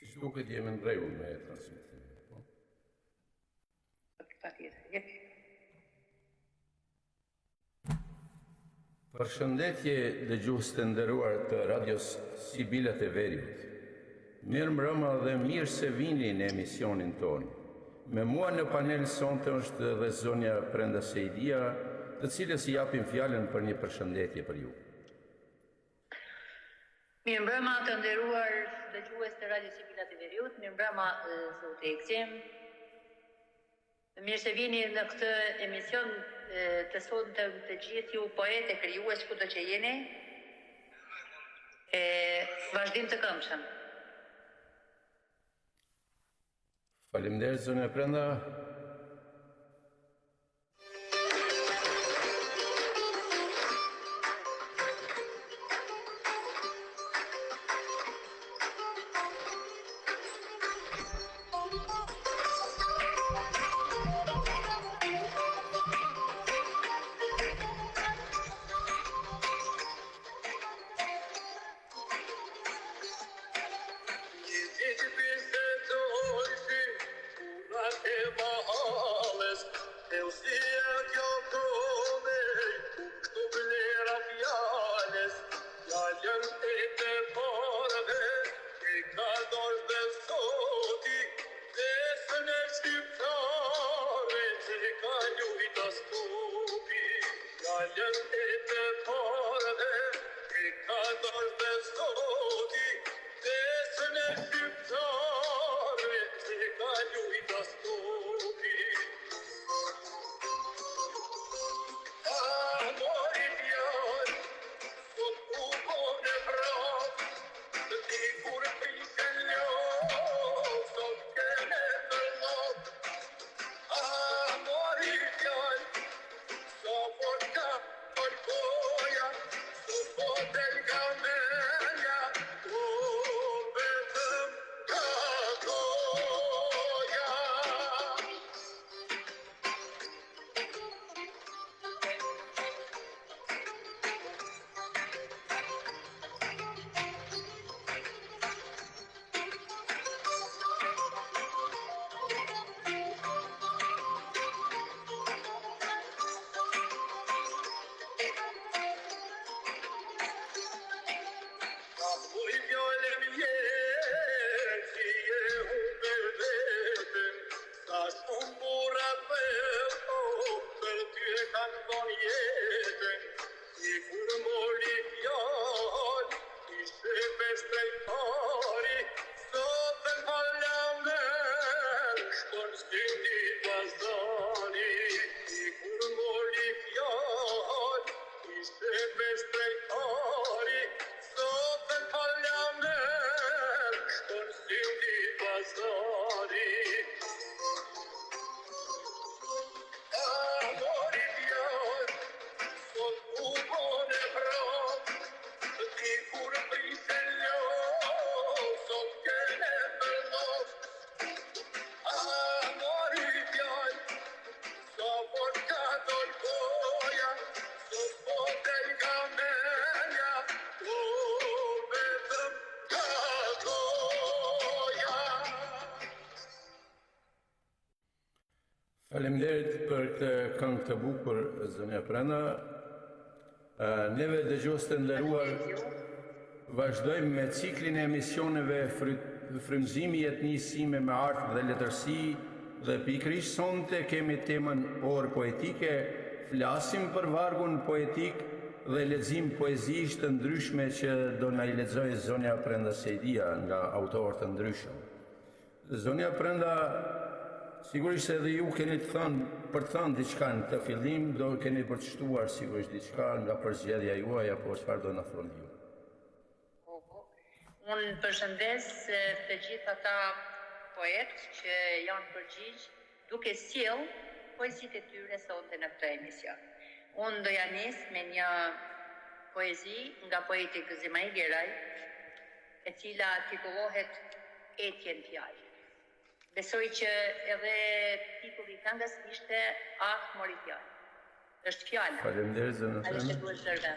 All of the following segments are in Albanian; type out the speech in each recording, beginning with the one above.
Siç duket jemi në rregull me transmetimin, po. Patjetër, jepi. Përshëndetje dëgjues të nderuar të radios Sibilat e Veriut. Mirëmbrëma dhe mirë se vini në emisionin tonë. Me mua në panel sonte është dhe zonja Prenda Sejdia, të cilës i japim fjalën për një përshëndetje për ju. Mirëmbrëma të nderuar dëgjues të radios Sibilat e Veriut, mirëmbrëma zotë Ekzim. Mirë se vini në këtë emision të sonte të gjithë ju poetë, krijues kudo që jeni. Vazhdim të këndshëm. Faleminderit zonja Prenda. Faleminderit për këtë këngë të bukur, zonja Prenda. Neve dëgjues të nderuar, vazhdojmë me ciklin e emisioneve Frymëzimi i etnisë me art dhe letërsi dhe pikërisht sonte kemi temën orë poetike, flasim për vargun poetik dhe lexim poezish të ndryshme që do na i lexojë zonja Prenda Sejdia nga autorë të ndryshëm. Zonja Prenda, sigurisht edhe ju keni të thënë diçka në të fillim, do keni përshtuar sigurisht diçka nga përzgjedhja juaj apo çfarë do na thoni ju. Unë përshëndes të gjithë ata poetë që janë përgjigj duke sjell poezitë e tyre sonte në këtë emision. Unë doja nis me një poezi nga poeti Gëzimaj Geraj, e cila titullohet Etje në fjalë. Besoj që edhe titulli i këngës ishte mori fjalë. Është fjala. Faleminderit zonja Prenda.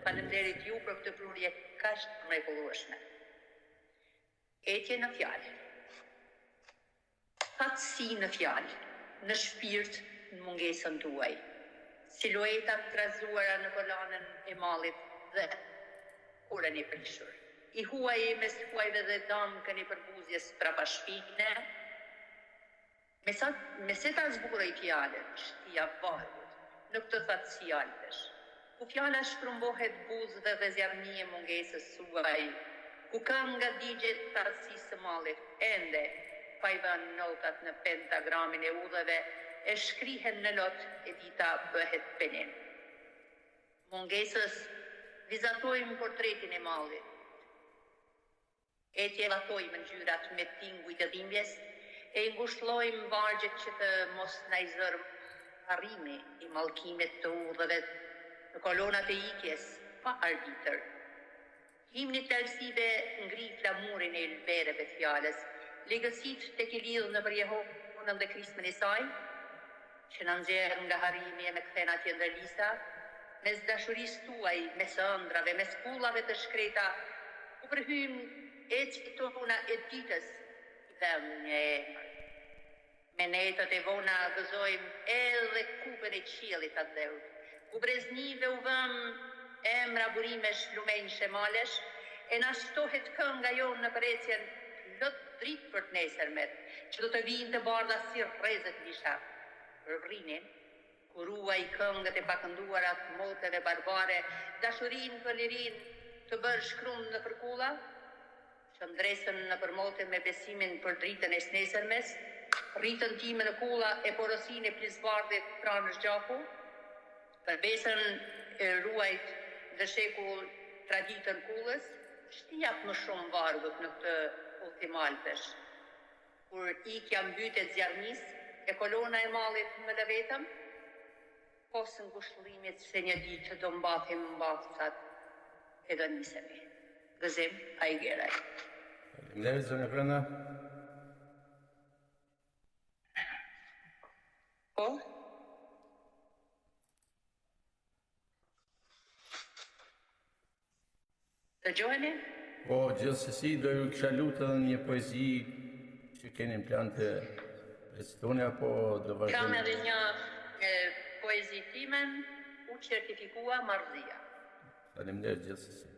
Faleminderit ju për këtë prurje kaq mrekullueshme. Etje në fjalë, fatësi në fjalë, në shpirt, në mungesën tuaj, siluetat trazuara në kolanën e mallit dhe kurën e prishur. I huaj mes huajve dhe damkën e përbuzjes prapashpine, me se ta zbura i fjallën, shtia vargut, në këtë thatësi alpesh, ku fjalla shkrumbohet buzëve dhe zjarëmi e mungesës suaj, ku kam nga digjet thatësisë së mallit, ende, pa i dhënë notat në pentagramin e udhëve, e shkrihen në lot e dita bëhet penim. Mungesës vizatojmë portretin e mallit, e tjellatojmë ngjyrat me tinguj të dhimbjes, e ngushëllojmë vargjet që të mos na i zërë harrimi i mallkimit të udhëve në kolonat e ikjes pa arbitër. Himni të elsive ngri flamurin e ylbereve të fjalës, legësit të kilidhë në për Jehovën dhe Krismën e saj, që në nxjerë nga harrimi e me këthena tje ndërlisa, mes dashurisë tuaj, mes ëndrave, mes kullave të shkreta, u përhym e që tona e ditës dhe një emër. Me netët e vona gëzojmë edhe kupën e qiellit atë dheut, ku breznive u vëm emra burimesh lumenj shemalesh, e na shtohet kënga jonë në përrecjen plot dritë për të nesërmet, që do të vinë të bardha si rrezet lisha. Rrinin, ku ruaj këngët e pakënduarat moteve barbare, dashurin për lirin të bërë shkrum në përkulla, që ndresën në përmote me besimin për dritën e snesërmes, rritën time në kulla e porosin e plisbardit pranësh gjaku, për besën e ruajt dhe shekull traditën kullës, shtijap më shumë vargut në këtë ultimalpesh. Kur ikja mbytet zjarmis, e kolona e mallit më lëvetëm, posën ngushëllimit se një ditë do mbathim mbathësat e gënisemi. Gëzim, a i geraj. Faleminderit, zonja Brenda. Po? Të gjoheni? Po, gjithsesi, do ju kisha lutë edhe një poezi që keni në plan të recitoni, apo do Kam vazhdojmë? edhe një poezi timen, u certifikua marrëzia. Faleminderit gjithsesi.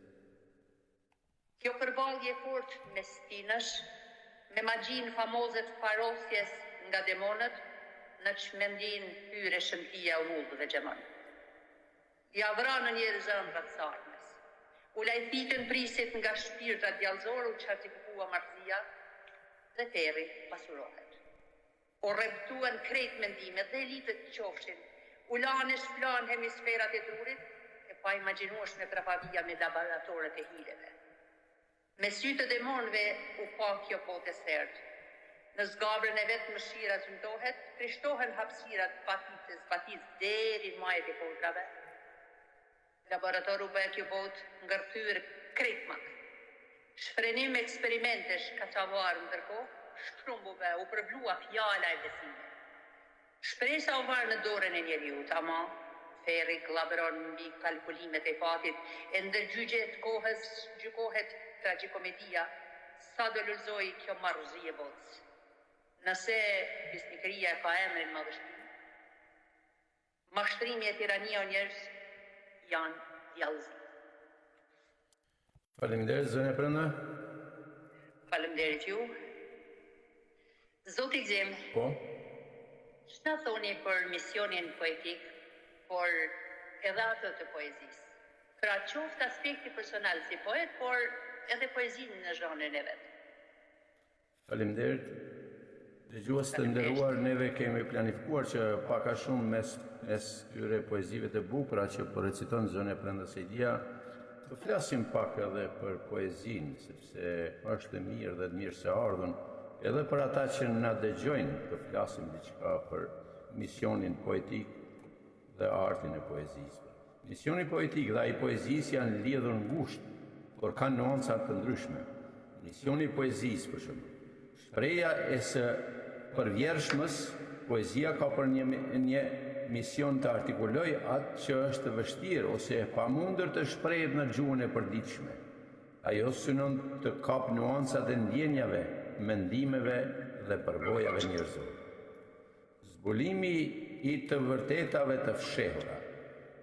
Kjo përballje fort mes tinësh, me magjin famozet parosjes nga demonët, në çmendin hyre shëmtia udhë dhe gjemën. Ja vranë njerëz ëndrat sarmes. U lajthitën prisit nga shpirtat djallëzor, u certifikua marrëzia dhe terri pasurohet. O rreptuan krejt mendimet dhe elitët qofshin, u lanë shplan hemisferat e trurit, e pa imagjinuash me prapavia me laboratoret e hileve. Me sytë e demonëve u pa kjo botë e sertë. Në zgabrën e vetë mëshira zymtohet, krishtohen hapsirat patitës deri në majet e kodrave. Laboratoru për kjo botë ngërthyr kretmak. Shfrenim eksperimentesh ka qavarë ndërkohë, shkrumbuve u përblua fjala e besime. Shpresa u varë në dorën e njeriut, ama ferri glabëron mbi kalkulimet e fatit, e ndërgjygjet kohës gjykohet tragikomedia, sa do lulzoj kjo marrëzi e botës. Nëse bisnikëria ka emrin madhështim, mashtrimi e tirania o njerëz janë djallëzi. Faleminderit, zonja Brenda. Faleminderit ju. Zoti Gzim, Po, ç'na thoni për misionin poetik, por edhe atë të poezisë? Pra qoftë aspekti personal si poet, por edhe poezinë në zhanrin e vet. faleminderit. Dëgjues të nderuar, neve kemi planifikuar që pak a shumë mes këtyre poezive të bukura që po reciton zonja Brenda Sejdia, të flasim pak edhe për poezinë, sepse është e mirë dhe të mirë se ardhën, edhe për ata që na dëgjojnë, të flasim diçka për misionin poetik dhe artin e poezisë. Misioni poetik dhe ai poezisë janë lidhur ngushtë, por kanë nuanca të ndryshme. Misioni i poezisë, për shembull, shpreha e së përvjershmës, poezia ka për një mision të artikuloj atë që është vështirë ose e pamundër të shprehet në gjuhën e përditshme. Ajo synon të kap nuancat e ndjenjave, mendimeve dhe përvojave njerëzore. Zbulimi i të vërtetave të fshehura.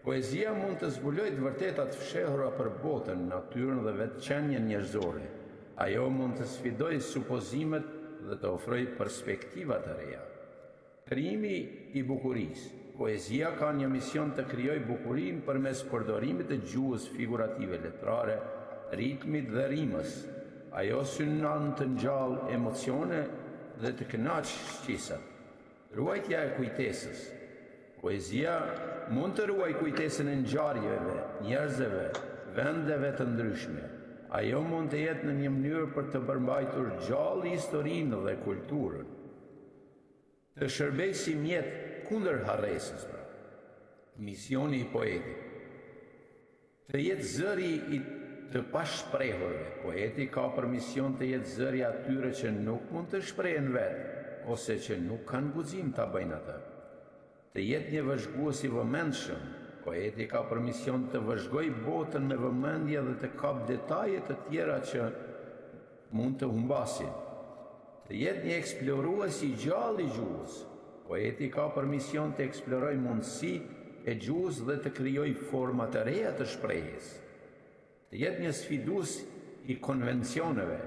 Poezia mund të zbulojë të vërtetat fshehura për botën, natyrën dhe vetëqenien njerëzore. Ajo mund të sfidojë supozimet dhe të ofrojë perspektiva të reja. Krijimi i bukurisë. Poezia ka një mision të krijojë bukurinë përmes përdorimit të gjuhës figurative letrare, ritmit dhe rimës. Ajo synon të ngjallë emocione dhe të kënaqë shqisat. Ruajtja e kujtesës. Poezia mund të ruaj kujtesën e ngjarjeve, njerëzve, vendeve të ndryshme. Ajo mund të jetë në një mënyrë për të përmbajtur gjallë historinë dhe kulturën. Të shërbejë si mjet kundër harresës. Misioni i poetit. Të jetë zëri i të pashprehurve. Poeti ka për mision të jetë zëri atyre që nuk mund të shprehen vetë, ose që nuk kanë guxim ta bëjnë atë. Të jetë një vëzhgues i vëmendshëm. Poeti ka për mision të vëzhgojë botën me vëmendje dhe të kap detaje të tjera që mund të humbasin. Të jetë një eksplorues i gjallë i gjuhës. Poeti ka për mision të eksplorojë mundësitë e gjuhës dhe të krijojë forma të reja të shprehjes. Të jetë një sfidues i konvencioneve.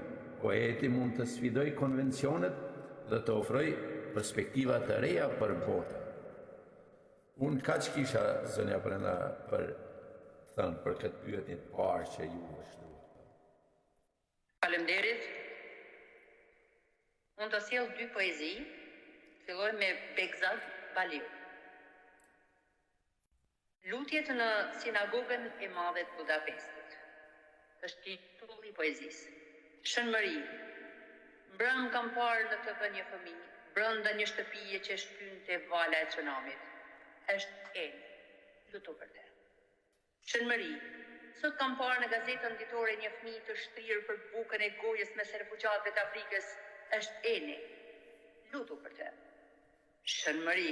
Poeti mund të sfidojë konvencionet dhe të ofrojë perspektiva të reja për botën. Unë kaq kisha, zënja Brenda, për thënë për këtë pyetje të parë që ju vështruat. Faleminderit. Unë të sjell dy poezi. Filloj me Bekzat Baliu. Lutjet në sinagogën e madhe të Budapestit. Është titulli i poezisë. Shënmëri. Mbrëm kam parë në TV një fëmijë, brenda një shtëpie që shtynte vala e tsunamit. Është enë, lutu për te. Shënmëri, sot kam parë në gazetën ditore një fëmijë të shtrirë për bukën e gojës mes refugjatëve të Afrikës. Është enë, lutu për te. Shënmëri,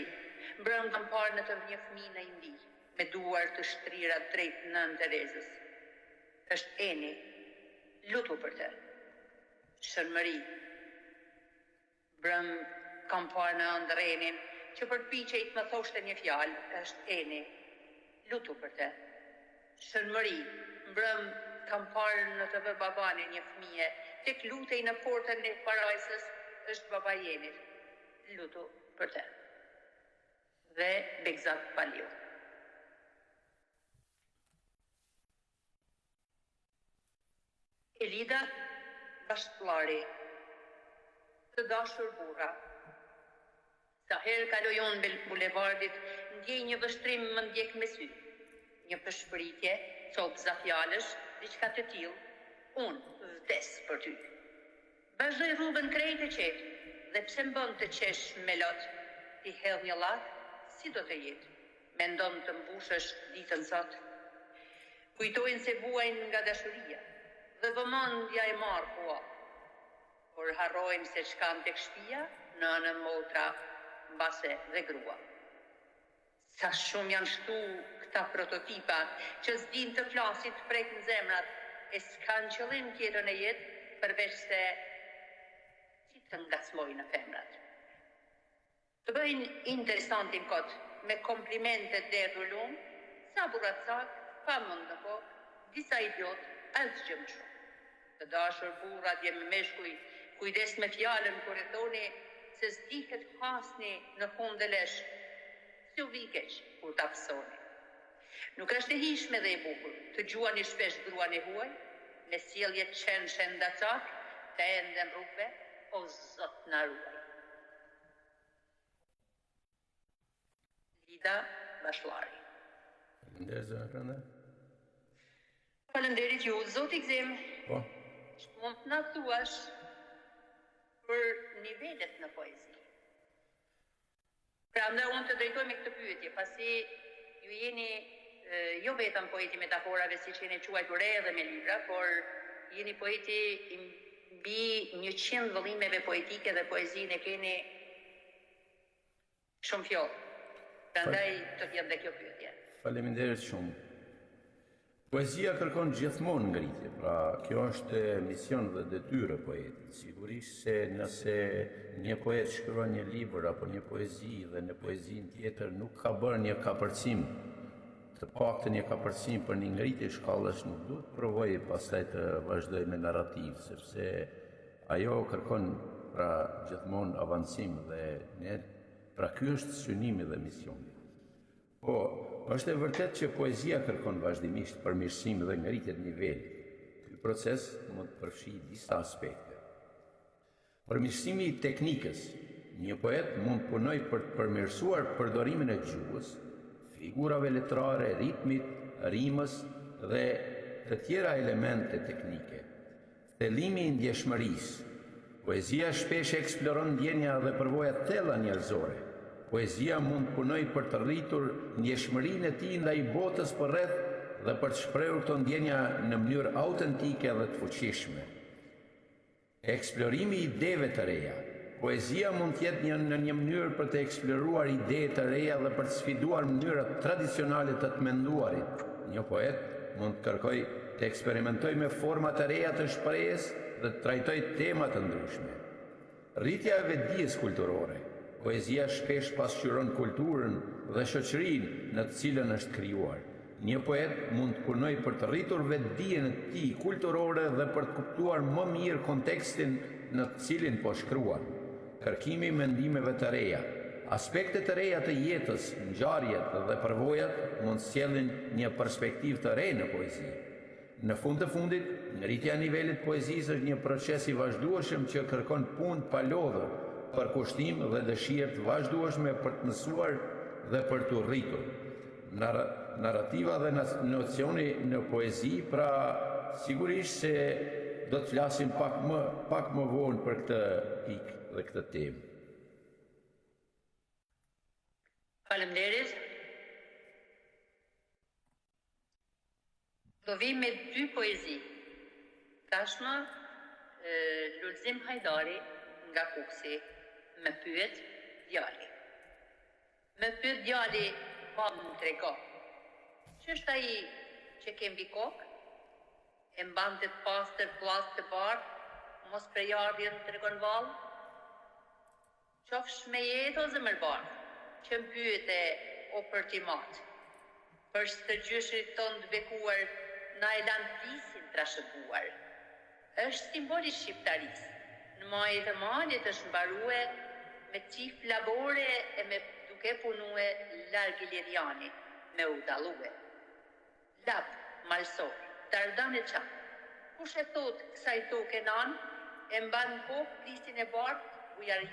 mbrëm kam parë në TV një fëmijë në Indi, me duar të shtrira drejt Nën Terezës. Është enë, lutu për te. Shënmëri, mbrëm kam parë në Andrenin, që përpiqej të më thoshte një fjalë, është eni, lutu për te. Shënmëri, mbrëm kam parë në TV babane një fëmije, tek lutej në portën e parajsës, është baba jenit, lutu për te. Dhe Bekzat Baliu. Elida Bashkëllari, të dashur burra. Sa herë kaloj unë bulevardit, ndjej një vështrim më ndjek me sy. Një përshpëritje, copza fjalësh, diçka të tillë, unë vdes për ty. Vazhdoj rrugën krejt e qetë, dhe pse më bën të qesh me lot, ti hedh një lak, si do të jetë? Mendon të mbushësh ditën sot. Kujtojnë se vuajnë nga dashuria, dhe vëmendja e marr kua. Por harrojnë se çkan tek shtëpia, nënë, motra, mbase dhe grua. Sa shumë janë shtu këta prototipa që s'din të flasin të prek në zemrat e s'kan qëllim tjetër në jetë përveç se si të ngacmojnë në femrat. Të bëjnë interesantin kot me komplimente dhe rullum, sa burratsak, pa mund në kokë, disa idiot, asë gjë më shumë. Të dashur burrat jem meshkuj, kujdes me fjalën kur e thoni se s'diket hasni në fund dhe lesh, si u vikeq kur ta pësoni. Nuk është e hishme dhe e bukur, të gjuani shpesh gruan e huaj, me sjellje të qenë shëndacak, të ende rrugëve, o zot na ruaj. Lida Bashkëllari. Faleminderit, zënja Brenda. Faleminderit ju, zoti Gzim. Po. Mund të na thuash për nivelet në poezi. Pra ndër unë të drejtoj me këtë pyetje, pasi ju jeni jo vetëm poeti metaforave si që jeni quajtur edhe me libra, por jeni poeti mbi 100 vëllimeve poetike dhe poezinë e keni shumë fjollë. Prandaj të jetë dhe kjo pyetje. Faleminderit shumë. Poezia kërkon gjithmonë ngritje, pra kjo është mision dhe detyrë e poetit. Sigurisht se nëse një poet shkruan një libër apo një poezi dhe në poezin tjetër nuk ka bërë një kapërcim, të paktën një kapërcim për një ngritje shkallësh, nuk duhet provoj pastaj të vazhdoj me narrativ, sepse ajo kërkon pra gjithmonë avancim dhe pra ky është synimi dhe misioni. Po, është e vërtet që poezia kërkon vazhdimisht përmirësim dhe ngritje nivelit. Ky proces mund të përfshijë disa aspekte. Përmirësimi i teknikës. Një poet mund punoj për të përmirësuar përdorimin e gjuhës, figurave letrare, ritmit, rimës dhe të tjera elemente teknike. Thellimi i ndjeshmërisë. Poezia shpesh eksploron ndjenja dhe përvojat thella njerëzore. Poezia mund punoj për të rritur ndjeshmërinë e tij ndaj botës përreth dhe për të shprehur këto ndjenja në mënyrë autentike dhe të fuqishme. Eksplorimi i ideve të reja. Poezia mund të jetë në një mënyrë për të eksploruar ide të reja dhe për të sfiduar mënyrat tradicionale të menduarit. Një poet mund të kërkojë të eksperimentojë me forma të reja të shprehjes dhe të trajtojë tema të ndryshme. Rritja e vetdijes kulturore. Poezia shpesh pasqyron kulturën dhe shoqërinë në të cilën është krijuar. Një poet mund të punojë për të rritur vetdijen e tij kulturore dhe për të kuptuar më mirë kontekstin në të cilin po shkruan. Kërkimi i mendimeve të reja. Aspekte të reja të jetës, ngjarjet dhe përvojat mund të sjellin një perspektivë të re në poezi. Në fund të fundit, ngritja e nivelit poezisë është një proces i vazhdueshëm që kërkon punë pa lodhur, përkushtim dhe dëshirë të vazhdueshme për të mësuar dhe për të rritur. Narrativa dhe nocioni në poezi, pra sigurisht se do të flasim pak më vonë për këtë pikë dhe këtë temë. Faleminderit. Do vim me dy poezi. Tashmë, Lulzim Hajdari nga Kuksi me pyet djali. Me pyet djali pa më trego. Që është ai që ke mbi kokë? E mban të pastër pllaz të bardh, mos prejardhjen tregon vallë? Qofsh me jetë o zemër bardh, që më pyete o për ti matë. Për stërgjyshrit ton të bekuar, na e lan plisin trashëguar. Është simboli shqiptarisë. Në majët e malit është mbarue me qif labore e me duke punue larg Iliriani me u dalue. Lab, malsor, tardan e qan. Kush e thot kësaj toke nan, e mban kokë plisin e bardh, bujari,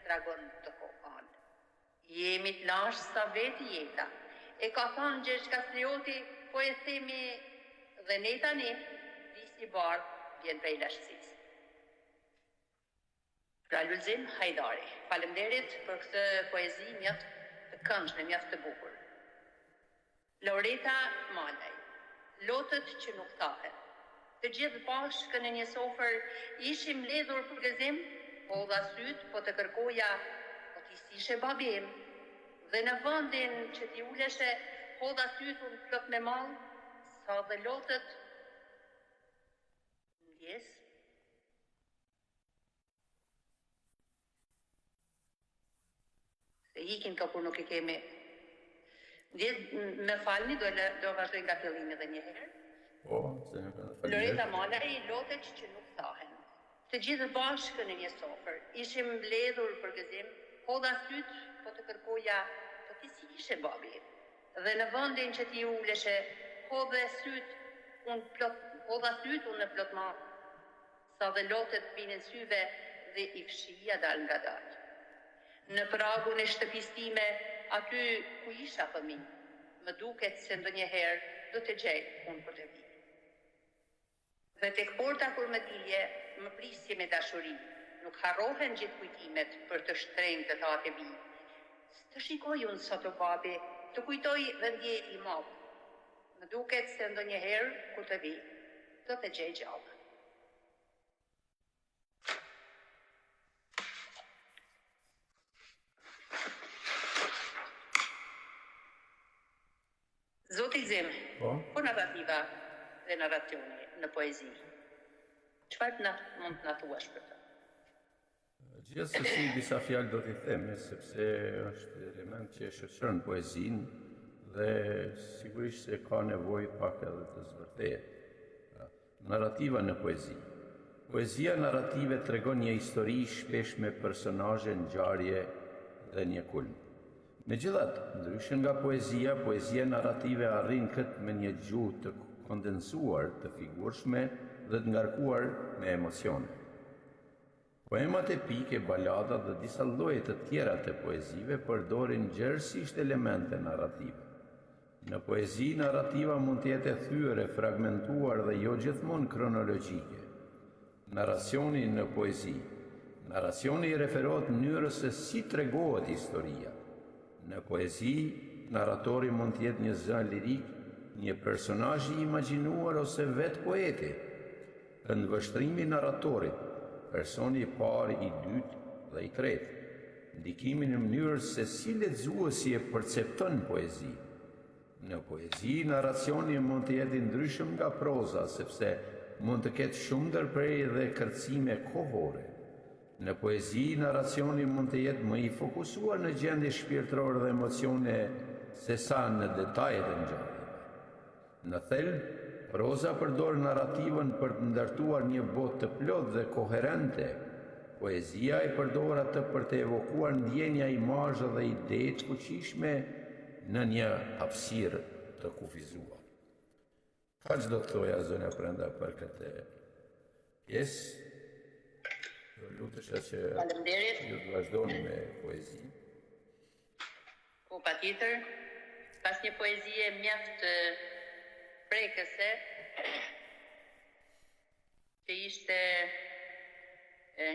dragon të kokan. Jemi të lash sa veti jeta. E ka thonë Gjergj Kastrioti, po e themi dhe ne tani, plisi bardh vjen prej lashësisë. Pra Lulzim Hajdari, faleminderit për këtë poezi mjaft të këndshme, mjaft të bukur. Loreta Malaj, lotët që nuk thahen. Të gjithë bashkë në një sofër ishim ledhur për gëzim, po dha syt, po të kërkoja, po t'i sishe babim. Dhe në vëndin që t'i uleshe, po dha syt unë plot me mall, sa dhe lotët ndjes. Se ikin ka kur nuk i kemi. Me falni, do vazhdoj nga fillimi dhe një herë. Po, se në falimderit. Loreta Malaj, lotët që nuk thahen. Të gjithë bashkë në një sofër, ishim mbledhur për gëzim, po dha syt, po të kërkoja, po ti si ishe babi. Dhe në vendin që ti uleshe, po dha syt unë në plot ma, sa dhe lotët pinin syve dhe i fshia dal nga datë. Në pragun e shtëpistime, aty ku isha fëmi, më duket se ndonjëherë do të gjej unë për të vi. Dhe tek porta kur më dilje, më prisje me dashuri, nuk harrohen gjithë kujtimet për të shtrenjtë të thate vi. Të shikoj unë sot o babi, të kujtoj dhe ndjej i madh. Më duket se ndonjëherë kur të vi, do të gjej gjallë. Zoti Zim, po narrativa dhe narracioni në poezi. Çfarë mund të na thuash për të? Gjithsesi disa fjalë do t'i themi, sepse është element që e shoqëron poezinë dhe sigurisht se ka nevojë pak edhe të zvërtehet. Narrativa në poezi. Poezia narrative tregon një histori shpesh me personazhe, ngjarje dhe një kulm. Megjithatë, ndryshe nga poezia, poezia narrative arrin këtë me një gjuhë të kondensuar, të figurshme dhe të ngarkuar me emocione. Poemat epike, baladat dhe disa lloje të tjera të poezive përdorin gjerësisht elemente narrative. Në poezi, narrativa mund të jetë e thyere, fragmentuar dhe jo gjithmonë kronologjike. Narracioni në poezi. Narracioni i referohet mënyrës se si tregohet historia. Në poezi, narratori mund të jetë një zë lirik, një personazh i imagjinuar ose vetë poeti. Këndvështrimi i narratorit, personi i parë, i dytë dhe i tretë. Ndikimi në mënyrë se si lexuesi e percepton poezi. Në poezi, narracioni mund të jetë i ndryshëm nga proza, sepse mund të ketë shumë ndërprerje dhe kërcime kohore. Në poezi, narracioni mund të jetë më i fokusuar në gjendje shpirtërore dhe emocione se sa në detajet e ngjarjeve. Në thelb, proza përdor narrativën për të ndërtuar një botë të plotë dhe koherente. Poezia i përdor atë për të evokuar ndjenja, imazhe dhe ide të fuqishme në një hapësirë të kufizuar. Kaq do të thoja zonja Prenda për këtë pjesë. Lutesha që ju të vazhdoni me poezi. Po, patjetër, pas një poezie mjaft prekëse, që ishte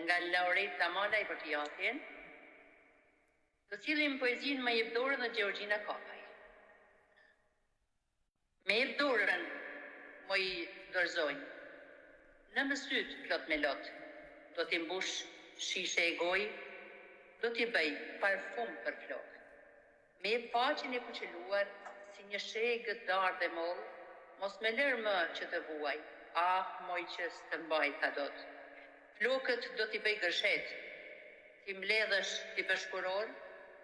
nga Laureta Malaj për të jatin, do cilin poezin me jep dorën dhe Gjeorgjina Kapaj. Me jep dorën, mo i dorëzojnë. Në mësyt plot me lot, do t'i mbush shishe e goj, do t'i bëj parfum për flok. Me jep faqin e kuqeluar, si një shegë darë dhe mollë, mos me lërë më që të vuaj, moj që s'të mbaj ta dot. Flokët do t'i bëj gërshet, t'i mbledhësh t'i bashkuror,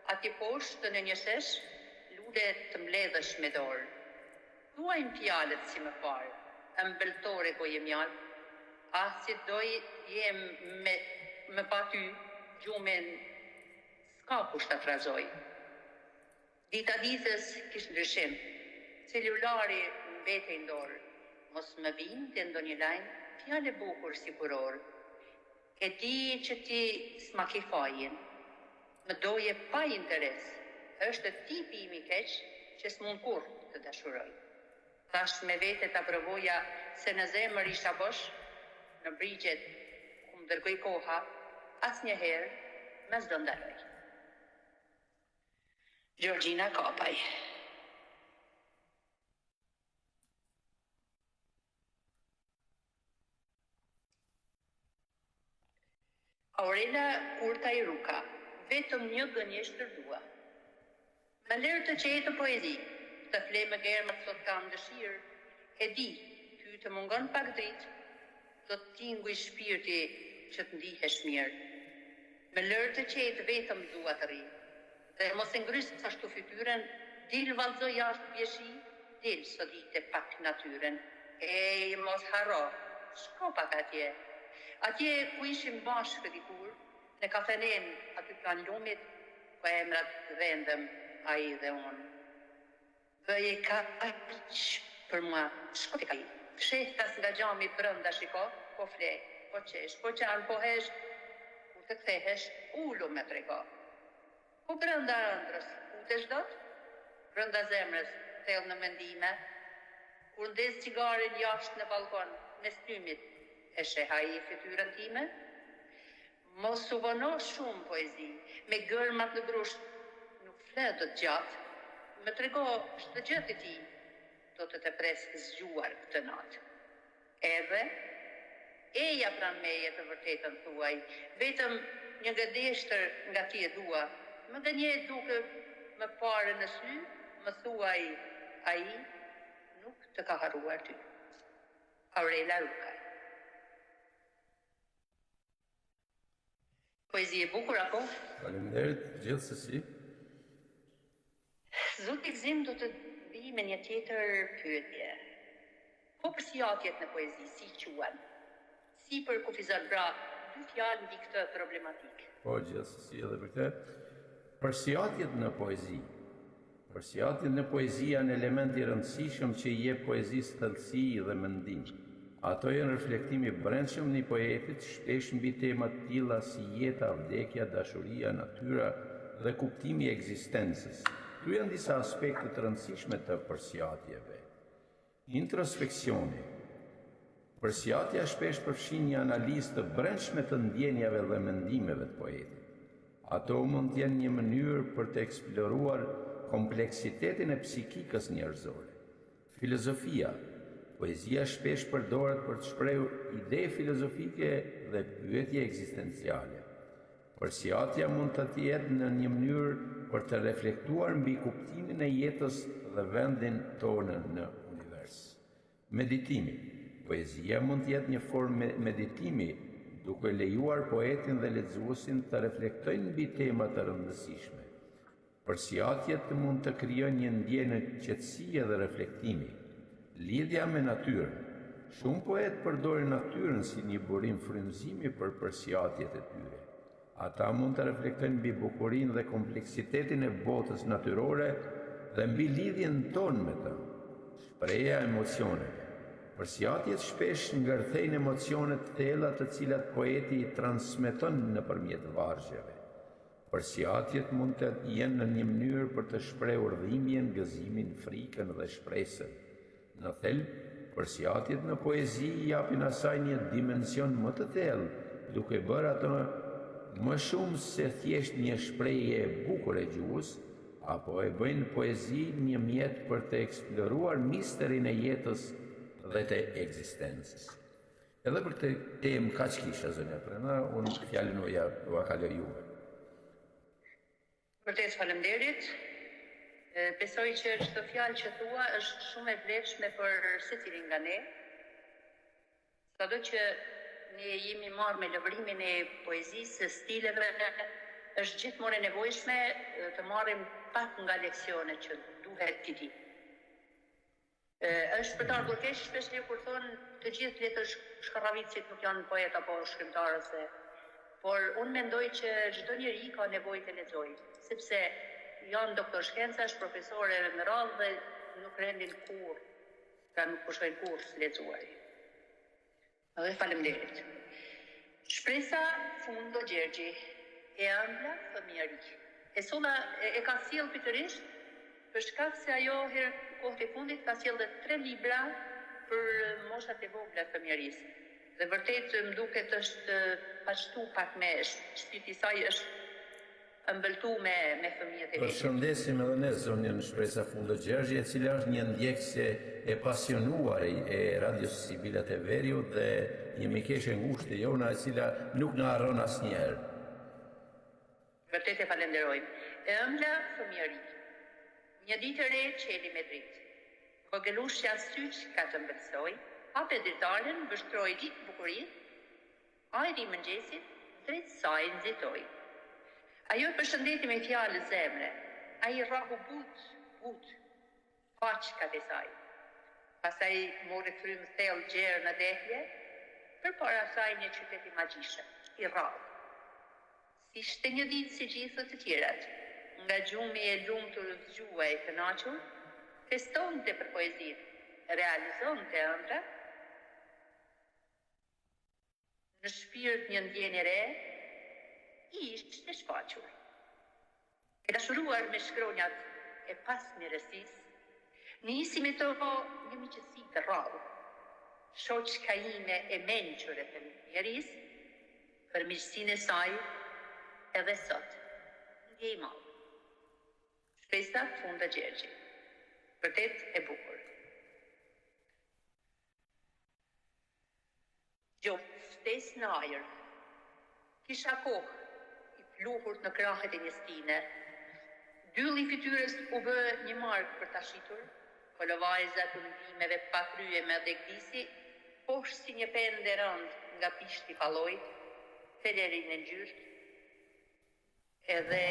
ati poshtë të në njësesh, lule të mbledhësh me dorë. Thuajnë fjalët si më parë, ëmbëltore goje mjalë, si doj jem me pa ty, gjumen s'ka kusht të frazoj. Dita ditës kish ndryshim, celulari mbete i ndorë, mos më vinë të ndonjë lajnë, fjale bukur si kuror. E di që ti s'ma ki fajin, më doje pa interes, është tipi imi keq që s'mund kur të dashuroj. Tash me vete të provoja se në zemër isha bosh, në brigjet ku më dërgoj koha, as njëherë me s'do ndaloj. Gjeorgjina Kapaj. Aurela Kurtaj Ruka, vetëm një gënjesht tërdua. Më lërë të qetë poezi, të fle më gjerë më të sot kam dëshirë, e di, ty të mungon pak dritë, do të tingu i shpirti që të ndihesh mirë. Me lërë të qetë vetëm dua të ri, dhe mos e ngrysë ashtu fytyren, dil valzoj jashtë bjeshi, dil sot dite pak natyren. Mos haro, shko pak atje. Atje ku ishim bashkë dikur, në kafenen aty plan lumit, ku emrat vendëm a i dhe unë. Bëje ka për mua, shko të ka i. Fshehtas nga gjami brënda shiko, po fle, po qesh, po qanë, po hesh, kur të kthehesh, ullu me trego. Po brënda ëndrës, ku të shdot? Brënda zemrës, thellë në mendime, kur ndez cigarin jashtë në balkon, në stymit, e sheha i fytyrën time? Mos u vono shumë poezi, me gërmat në grusht, nuk fletët gjatë, me trego shtë gjëtë ti, do të presë zgjuar këtë natë. Edhe, eja pran meje të vërtetën thuaj, vetëm një gëdeshtër nga ti e dua, më gënjet duke më pare në sy, më thuaj, a i nuk të ka haruar ty. Aurela Rukaj. Poezi e bukur apo? Faleminderit, gjithsesi. Zoti Gzim do të vi me një tjetër pyetje. Po për sjatjet në poezi, si quhen? Si për kufizon, pra, dy fjalë mbi këtë problematikë. Po, gjithsesi edhe për këtë. Përsjatjet në poezi. Përsjatjet në poezi janë elementi i rëndësishëm që i jep poezisë thellësi dhe mendim. Ato janë reflektimi i brendshëm i poetit, shpesh mbi tema të tilla si jeta, vdekja, dashuria, natyra dhe kuptimi i ekzistencës. Këtu janë disa aspekte të rëndësishme të përsjatjeve. Introspeksioni. Përsjatja shpesh përfshin një analizë të brendshme të ndjenjave dhe mendimeve të poetit. Ato mund të jenë një mënyrë për të eksploruar kompleksitetin e psikikës njerëzore. Filozofia. Poezia shpesh përdoret për të shprehur ide filozofike dhe pyetje ekzistenciale. Përsjatja mund të jetë në një mënyrë për të reflektuar mbi kuptimin e jetës dhe vendin tonë në univers. Meditimi. Poezia mund të jetë një formë meditimi, duke lejuar poetin dhe lexuesin të reflektojnë mbi tema të rëndësishme. Përsjatjet mund të krijojnë një ndjenjë qetësie dhe reflektimi. Lidhja me natyrën. Shumë poetë përdorin natyrën si një burim frymëzimi për përsjatjet e tyre. Ata mund të reflektojnë mbi bukurinë dhe kompleksitetin e botës natyrore dhe mbi lidhjen tonë me të. Shprehja e emocioneve. Përsjatjet shpesh ngërthejnë emocione të thella të cilat poeti i transmeton nëpërmjet vargjeve. Përsjatjet mund të jenë në një mënyrë për të shprehur dhimbjen, gëzimin, frikën dhe shpresën. Në thelb, përsjatjet në poezi japin asaj një dimension më të thellë, duke bërë ato më shumë se thjesht një shprehje e bukur e gjuhës, apo e bëjnë poezi një mjet për të eksploruar misterin e jetës dhe të ekzistencës. Edhe për të temë kaq kisha, zonja Prena, unë fjalën ua kaloj juve. Vërtet faleminderit. Besoj që çdo fjalë që thua është shumë e vlefshme për secilin nga ne. Sado që ne jemi marrë me lëvërimin e poezisë, së stileve, është gjithmonë e nevojshme të marrim pak nga leksionet që duhet t'i di. Është për të ardhur keq shpesh kur thonë të gjithë letër shkarravicit nuk janë poeta apo shkrimtarë, por unë mendoj që çdo njeri ka nevojë të lexojë, sepse janë doktor shkencash, profesore në radhë dhe nuk rendin kur, pra nuk pushojnë kur së lexuari. Dhe faleminderit. Shpresa Fundo Gjergji, e ëmbla fëmijëri. E sola e ka sjell pikërisht për shkak se ajo kohët e fundit ka sjellë 3 libra për moshat e vogla të fëmijërisë. Dhe vërtet më duket është pashtu pak me shpirti i saj është ëmbëltu me fëmijët e vetë. Përshëndesim edhe ne zonjën Shpresa Fundo Gjergji, e cila është një ndjekëse e pasionuar e radios Sibila të Veriut dhe një mikeshe ngushtë e jona e cila nuk na harron asnjëherë. Vërtet e falenderojmë. E ëmbla fëmijëri. Një ditë e re qeli me dritë. Vogëlushja syç ka të mbëlsoj, hape dritaren, vështroi ditë bukurit, ajri mëngjesit, drejt saj nxitoi. Ajo e përshëndeti me fjalë zemre, ai rahu but, faqkat e saj. Pastaj mori frymë thellë gjerë në dehje, përpara saj një qytet i magjishëm, i rrallë. Si ishte një ditë si gjithë të tjerat, nga gjumi e lumtur zgjua e kënaqur, festonte për poezinë, realizonte ëndra, në shpirt një ndjenjë re, ishte shfaqur. E dashuruar me shkronjat e pasmirësisë, nisi me to një miqësi të rrallë, shoqka ime e mençur e fëmijërisë, për miqësinë e saj edhe sot, ndjej madh. Shpresa Fundo Gjergji. Vërtet e bukur. Gjoftes në ajër. Kisha kohë i pluhur në krahët e një stine. Dylli fytyrës u bë një markë për ta shitur, kolovajza të ndimeve pakrye me degdisi, poshtë si një pende rënd nga pishti fallojt, felerin e ngjyrt, edhe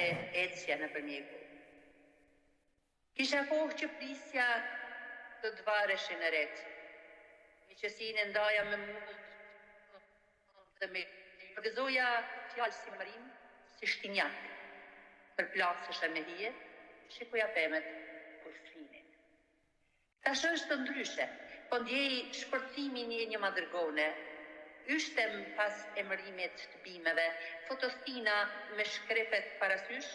ecja në përmjeku. Kisha kohë që prisja të dvareshin e ret, një qësin e ndaja me mund dhe me përgëzoja fjallë si mërim, si shtinjak, për plasësha me hije, shikoja pemet për frinin. Tash është të ndryshe, po ndjej shpërthimin një madërgone, yshtem pas emërimit të bimeve, fotostina me shkrepet parasysh,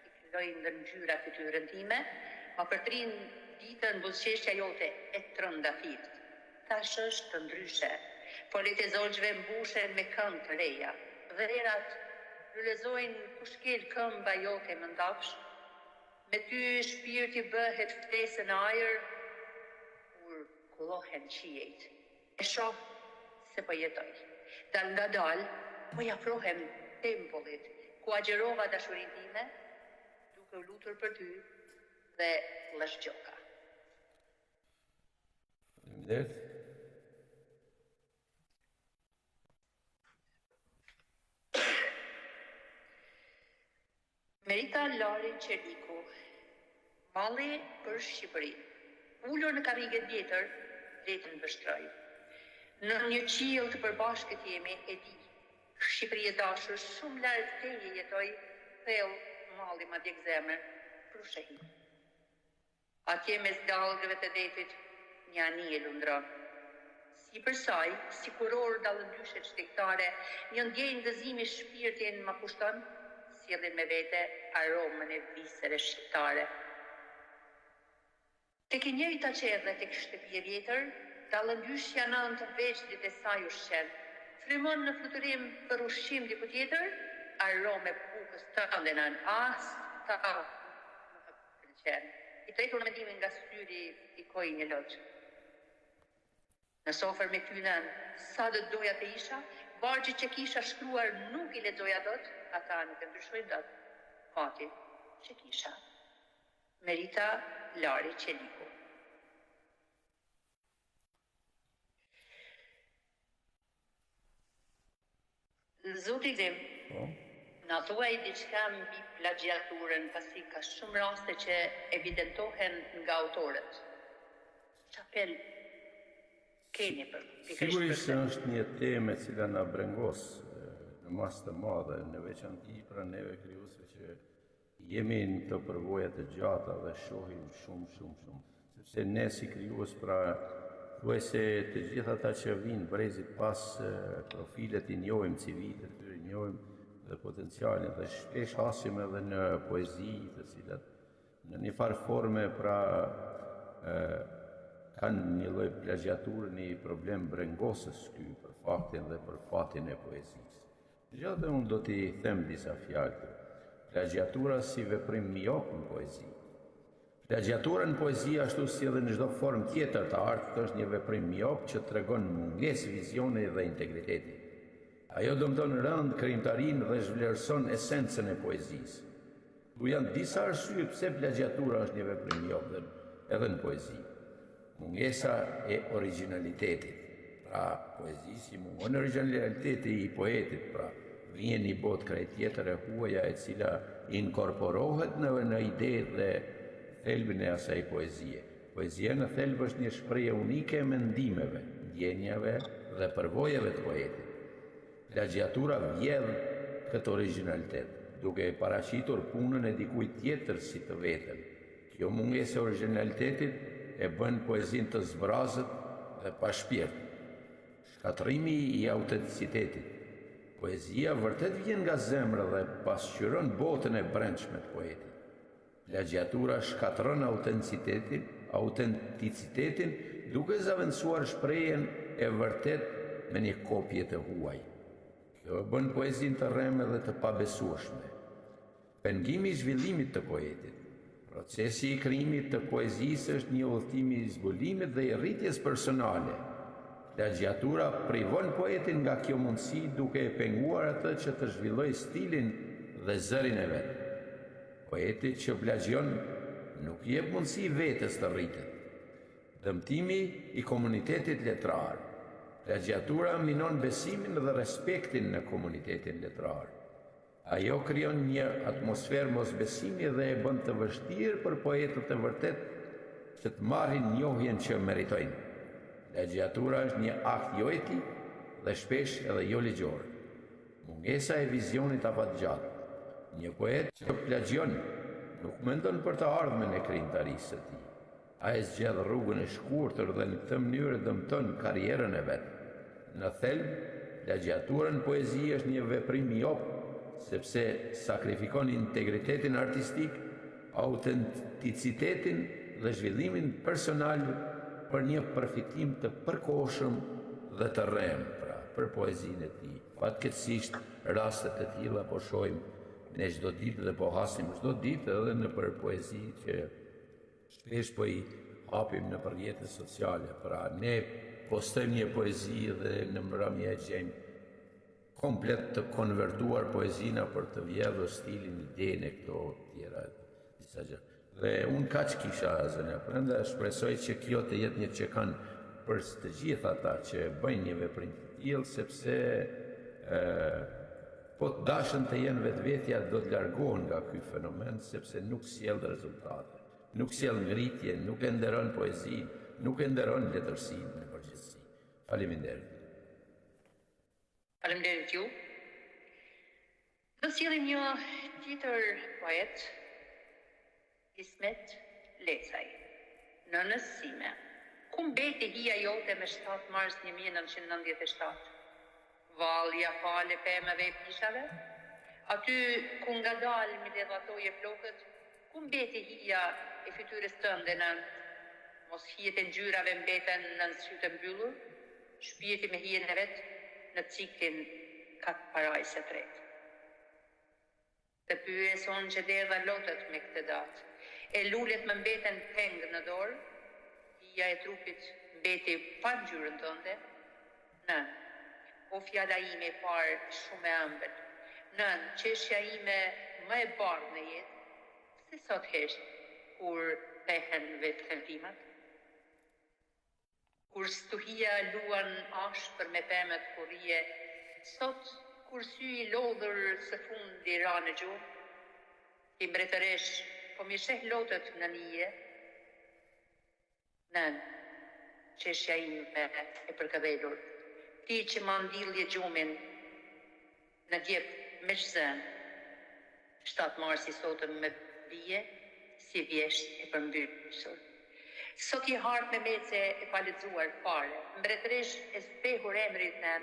i kryojnë në ngjyra fytyrën time, ma përtrin ditën buzëqeshja jote e trëndafirt. Tash është të ndryshe, folet e zogjve mbushen me këngë të reja, dhërerat lulezojnë kushkel këmba jote më ndafsh, me ty shpirti bëhet ftesën ajër, kur kullohen qiejt. E shoh se po jetoj. Dal nga dal, po jafrohem tempullit, ku agjerova dashurin time, duke u lutur për ty dhe lëshgjoka. Faleminderit. Merita Lari Qeliku, malli për Shqipëri. Ullur në karriget vjetër, letën vështroj. Në një qiell të përbashkët jemi e di. Shqipëri e dashur shumë larg teje jetoj, thellë malli ma djeg zemrën, prushehi. Atje mes dalgëve të detit, një anije lundron. Si për saj, si kuror dallëndyshet shtegtare, një ndjenjë gëzimi shpirtin ma pushton, sjellin me vete aromën e visere shqiptare. Tek i njëjta qedhe tek shtëpi e vjetër, dallëndyshja nën të veçlit e saj ushqen. Frymon në fluturim për ushqim diku tjetër, arome bukës të ndenën, as ta më pëlqen. I tretur në mendimin nga syri i koi një logjë. Në sofër me tynën, sa do doja të isha, vargjit që kisha shkruar nuk i lexoja dot, ata nuk e ndryshojnë dot. Fati që kisha. Merita Lari Qeliku. Zoti Gzim, na thuaj diçka mbi plagiaturën, pasi ka shumë raste që evidentohen nga autorët. Çfarë keni për Sigurisht se është një temë e cila na brengos në mas të madhe, në veçanti pra neve krijuesve që jemi në të përvoja të gjata dhe shohim shumë. Sepse ne si krijues pra thuaj se të gjitha ata që vinë brezit pas profilet i njohim civilet, i njohim dhe potencialin dhe shpesh hasim edhe në poezi të cilat në një farë forme pra kanë një lloj plagiaturë, një problem brengosës ky për faktin dhe për fatin e poezisë. Gjatë unë do t'i them disa fjalë. Plagiatura si veprim mjop në poezi. Plagiatura në poezi ashtu si edhe në çdo formë tjetër të artit është një veprim mjop që tregon mungesë vizioni dhe integriteti. Ajo dëmton rënd krijimtarinë dhe zhvlerëson esencën e poezisë. Ku janë disa arsye pse plagiatura është një veprim mjop edhe në poezi. Mungesa e originalitetit. Pra, poezisi mungon originaliteti i poetit, pra, vjen një botë krejt tjetër e huaja e cila inkorporohet në ide dhe thelbin e asaj poezie. Poezia në thelb është një shprehje unike e mendimeve, ndjenjave dhe përvojave të poetit. Plagiatura vjedh këtë originalitet, duke paraqitur punën e dikujt tjetër si të vetën. Kjo mungesë e originalitetit e bën poezinë të zbrazët dhe pa shpirt. Shkatrimi i autenticitetit. Poezia vërtet vjen nga zemra dhe pasqyron botën e brendshme të poetit. Plagiatura shkatron autenticitetin duke zavendësuar shprehjen e vërtet me një kopje të huaj. Kjo bën poezinë të rreme dhe të pabesueshme. Pengimi i zhvillimit të poetit. Procesi i krijimit të poezisë është një udhëtim i zbulimit dhe i rritjes personale. Plagiatura privon poetin nga kjo mundësi duke e penguar atë që të zhvilloj stilin dhe zërin e vetë. Poeti që plagjion nuk jep mundësi vetes të rritet. Dëmtimi i komunitetit letrar. Plagiatura minon besimin dhe respektin në komunitetin letrar. Ajo krijon një atmosferë mosbesimi dhe e bën të vështirë për poetët e vërtet që të marrin njohjen që meritojnë. Plagiatura është një akt jo etik dhe shpesh edhe jo ligjor. Mungesa e vizionit afatgjatë. Një poet që plagjion nuk mendon për të ardhmen e krijimtarisë së tij. Ai zgjedh rrugën e shkurtër dhe në këtë mënyrë dëmton karrierën e vet. Në thelb, plagiatura në poezi është një veprim i jop, sepse sakrifikon integritetin artistik, autenticitetin dhe zhvillimin personal për një përfitim të përkohshëm dhe të rrem, pra, për poezinë e tij. Fatkeqësisht, rastet e tilla po shohim ne çdo ditë dhe po hasim çdo ditë edhe në për poezi që shpesh po i hapim në rrjetet sociale. Pra, ne postojmë një poezi dhe në mbrëmje e gjejmë komplet të konvertuar poezina për të vjedhur stilin, idenë e këto tjera disa gjë. Dhe unë kaq kisha zënë, prandaj shpresoj që kjo të jetë një çekan për të gjithë ata që bëjnë një veprim të tillë, sepse po të dashën të jenë vetvetja do të largohen nga ky fenomen, sepse nuk sjell rezultate, nuk sjell ngritje, nuk e nderon poezinë, nuk e nderon letërsinë në përgjithësi. Faleminderit. Faleminderit ju. Do sjellim një tjetër poet, Ismet Lecaj. Nënës sime, ku mbeti hija jote me 7 mars 1997? Valja fale pemëve e pishave? Aty ku nga dalë mi ledhatoje flokët, ku mbeti hija e fytyrës tënde nën? Mos hijet e ngjyrave mbeten nën sytë mbyllur, shpirti me hijen e vet në ciklin katë parajse tretë. Të pyeson që derdha lotët me këtë datë, e lullet më mbeten pengë në dorë, hija e trupit mbeti pa ngjyrën tënde, nën, o fjala ime e parë shumë e ëmbël, nën, qeshja ime më e bardhë në jetë, si sot hesht, kur pehen vetë këltimat? Kur stuhia luan ashpër me pemet kurrie, sot kur sy i lodhur së fundi ra në gjumë, ti mbretëresh, po mi sheh lotët në nije, nën, qeshja ime e përkëdhelur, ti që ma ndilje gjumin në djep me qëzën, 7 marsi sotëm me bije, si vjesht e përmbysur. Sot i hartë me mece e palexuar fare, mbretëresh e zbehur emrit nën,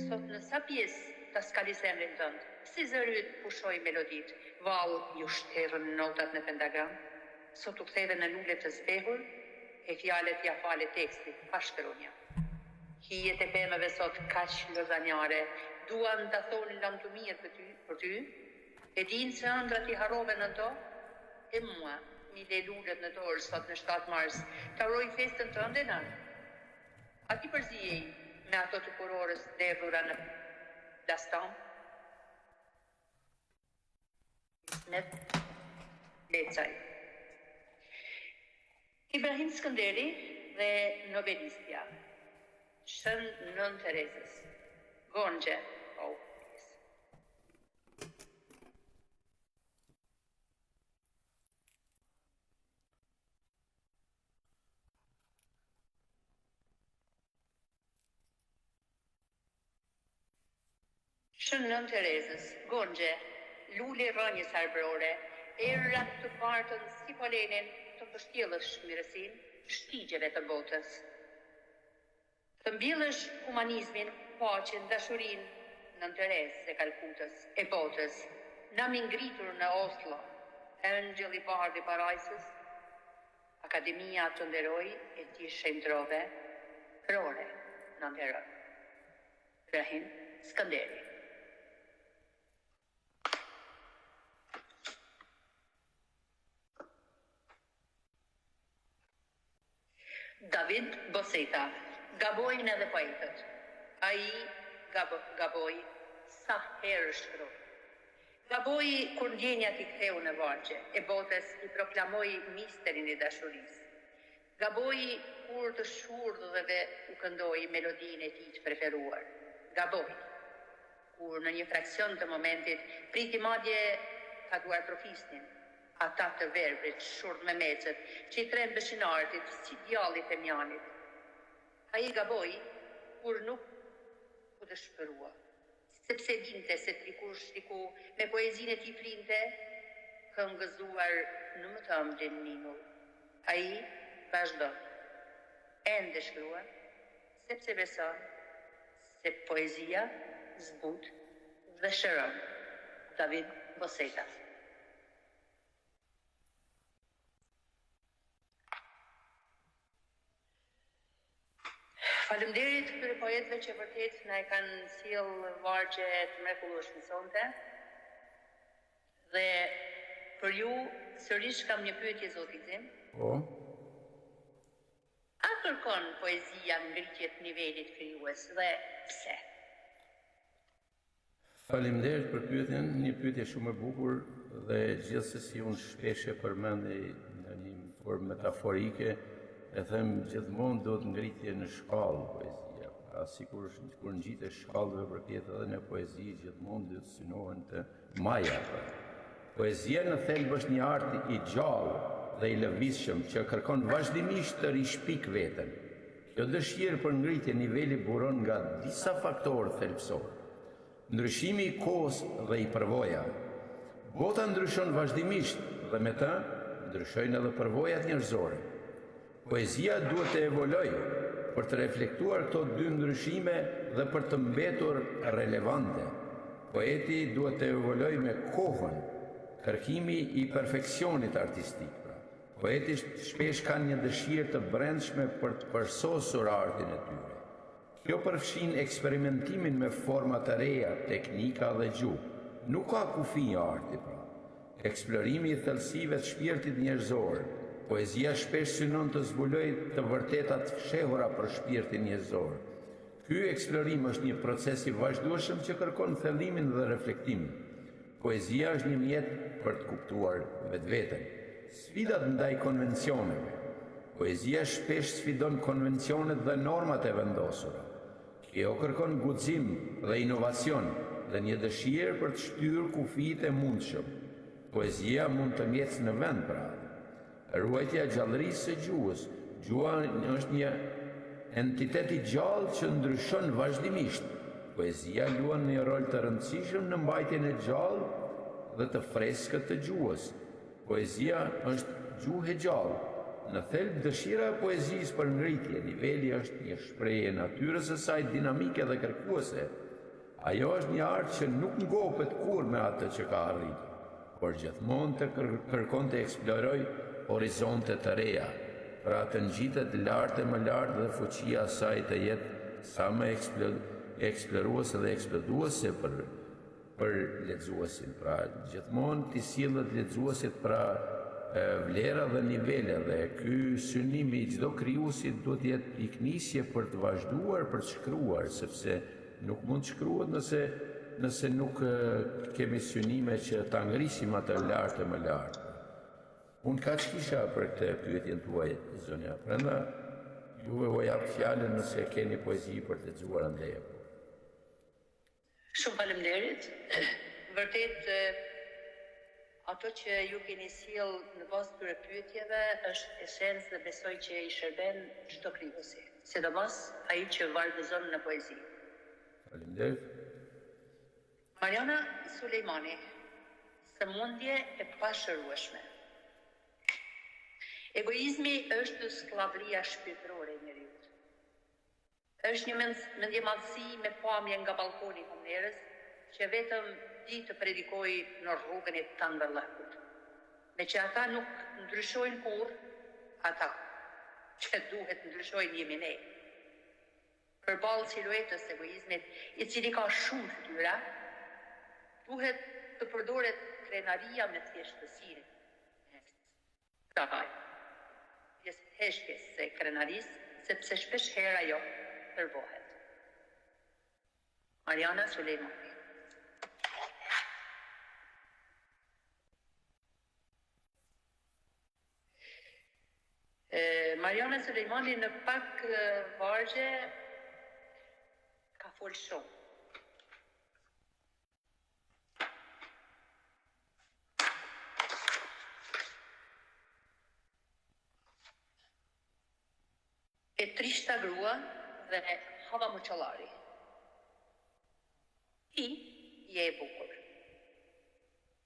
sot në sa pjesë ta skalis emrin tënd, si zëryt pushoj melodit, vallë ju shterën notat në pentagram, sot u ktheve në lule të zbehur, e fjalet ja fale tekstit, pa shkronja. Hijet e pemëve sot kaq lozanjare, duan të thonë lam të mirë për ty, e dinë se ëndrat i harove në to, e mua, mi le lullet në dorë sot në 7 mars, të uroj festën të ndenan. A ti përzijej me ato të kurorës derdhura në dastam? Ismet Lecaj. Ibrahim Skënderi dhe novelistja, Shën Nën Terezës, Gonxhe, Shën Nën Terezës, Gonxhe, lule rënjës arbrore, errat të partën si polenin të pështjellësh mirësin, shtigjeve të botës. Të mbjellësh humanizmin, paqen, dashurin, Nën Terezë e Kalkutës, e botës, nami ngritur në Oslo, Angel i bardh i parajsës, Akademia të nderoj e ti shendrove, krore në nderoj. Ibrahim Skënderi. David Boseta, gabojnë edhe poetët. Ai gaboj sa herë shkroi. Gaboj kur ndjenjat i ktheu në vargje, e botës i proklamoi misterin e dashurisë. Gaboj kur të shurdhëve u këndoi melodinë e tij të preferuar. Gaboi, kur në një fraksion të momentit priti madje ta duartrofisnin ata të verbrit shurdh me mecët që i trembeshin artit si djallit e mjanit. Ai gaboi kur nuk u dëshpërua, sepse dinte se dikush diku me poezinë e tij flinte, këngëzuar në më të ëndrin ninull. Ai vazhdo, ende shkruan, sepse beson se poezia zbut dhe shëron. David Boseta. Faleminderit këtyre poetëve që vërtet na e kanë sjell vargje të mrekullueshme sonte. Dhe për ju sërish kam një pyetje zoti Gzim. Po. A kërkon poezia ngritje të nivelit krijues dhe pse? Faleminderit për pyetjen, një pyetje shumë e bukur dhe gjithsesi unë shpesh e përmendi në një formë metaforike, e them gjithmonë do të ngritje në shkallë poezia. Pra sikur kur ngjitet shkallëve përket edhe në poezi gjithmonë do të synohen të maja. Poezia në thelb është një art i gjallë dhe i lëvizshëm që kërkon vazhdimisht të rishpik veten. Kjo dëshirë për ngritje niveli buron nga disa faktorë thelbësor. Ndryshimi i kohës dhe i përvoja. Bota ndryshon vazhdimisht dhe me ta ndryshojnë edhe përvojat njerëzore. Poezia duhet të evolojë për të reflektuar këto dy ndryshime dhe për të mbetur relevante. Poeti duhet të evolojë me kohën, kërkimi i perfeksionit artistik. Poeti shpesh kanë një dëshirë të brendshme për të përsosur artin e tyre. Kjo përfshin eksperimentimin me forma të reja, teknika dhe gjuhë. Nuk ka kufi arti, pra. Eksplorimi i thellësive të shpirtit njerëzor. Poezia shpesh synon të zbulojë të vërtetat fshehura për shpirtin njerëzor. Ky eksplorim është një proces i vazhdueshëm që kërkon thellimin dhe reflektimin. Poezia është një mjet për të kuptuar vetveten. Sfidat ndaj konvencioneve. Poezia shpesh sfidon konvencionet dhe normat e vendosura. Kjo kërkon guxim dhe inovacion dhe një dëshirë për të shtyrë kufijtë e mundshëm. Poezia mund të mjecë në vend pra. Ruajtja e gjallërisë së gjuhës. Gjuha është një entitet i gjallë që ndryshon vazhdimisht. Poezia luan një rol të rëndësishëm në mbajtjen e gjallë dhe të freskët të gjuhës. Poezia është gjuhë e gjallë. Në thelb dëshira e poezisë për ngritje, niveli është një shprehje e natyrës së saj dinamike dhe kërkuese. Ajo është një art që nuk ngopet kur me atë që ka arritur, por gjithmonë të kërkon të eksplorojë horizonte të reja, pra të ngjitet lart e më lart dhe fuqia e saj të jetë sa më eksploruese dhe eksploduese për lexuesin. Pra gjithmonë t'i sillet lexuesit pra vlera dhe nivele dhe ky synim i çdo krijuesi duhet të jetë piknisje për të vazhduar për të shkruar, sepse nuk mund të shkruhet nëse nuk kemi synime që ta ngrisim atë lart e më lart. Unë kaq kisha për këtë pyetjen tuaj, zonja. Prandaj juve u jap fjalën nëse keni poezi për të lexuar andaj. Shumë faleminderit. Vërtet ato që ju keni sjell në bazë këtyre pyetjeve është esencë dhe besoj që i shërben çdo krijuesi, sidomos ai që vardëzon në poezi. Faleminderit. Mariana Sulejmani, sëmundje e pashërueshme. Egoizmi është skllavëria shpirtërore e njeriut. Është një mendje madhësi me pamje nga balkoni i humnerës që vetëm di të predikoj në rrugën e Tangallakut. Me që ata nuk ndryshojnë kur, ata që duhet ndryshojnë jemi ne. Përballë siluetës së egoizmit, i cili ka shumë fytyra, duhet të përdoret krenaria me thjeshtësinë. Kësaj heshkjes së krenarisë, sepse shpesh herë ajo përbohet. Mariana Sulejmani. Mariana Sulejmani në pak vargje ka folë shumë. E trishta grua dhe Hava Muçallari. Ti je e bukur.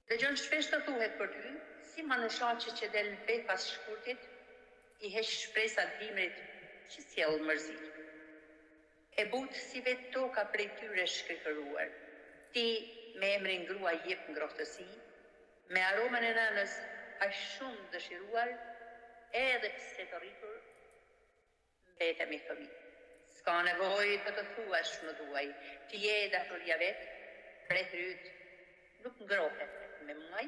Dëgjon shpesh të thuhet për ty, si manushaqe që del ve pas shkurtit, i heq shpresat dimrit që sjell mërzi. E but si vetë toka prej tyre shkëkëruar. Ti me emrin grua jep ngrohtësi, me aromën e nënës aq shumë dëshiruar, edhe pse të rritur, mbetemi fëmijë. S'ka nevojë të të thuash më duaj, ti je dashuria vet, rreth ryt, nuk ngrohet me muaj,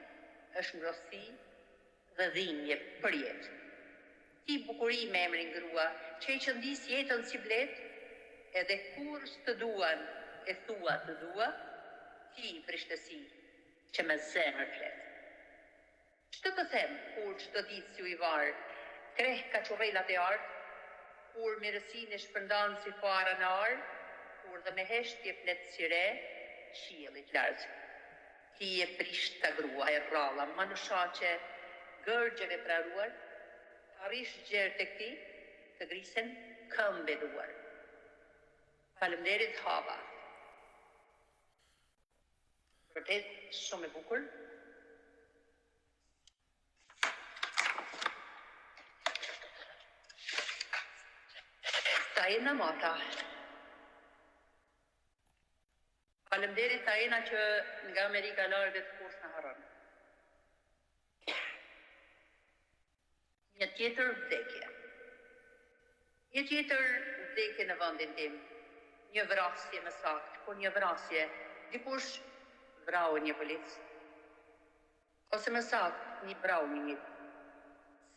është ngrohtësi dhe dhimbje për jetë. Ti bukuri me emrin grua, që i qëndis jetën si blet, edhe kur s'të duan e thua të dua, ti vrishtësi që me zemër flet. Ç'të të them kur çdo ditë si ujvar, kreh ka çurrelat e art, kur mirësinë shpërndan si fara në ar, kur dhe me heshtje flet si re, qiellit lart. Ti je prishta grua e rralla, manushaqe, gërgjeve praruar, arrish gjerë të këti, të grisen këmbe duar. Faleminderit Hava. Vërtet shumë e bukur. Tajena Mata. Faleminderit Tajena që nga Amerika Largë të kurs në harën. Një tjetër vdekje. Një tjetër vdekje në vendin tim. Një vrasje më saktë, por një vrasje. Dikush vrau një polic. Ose më saktë, një vrau një.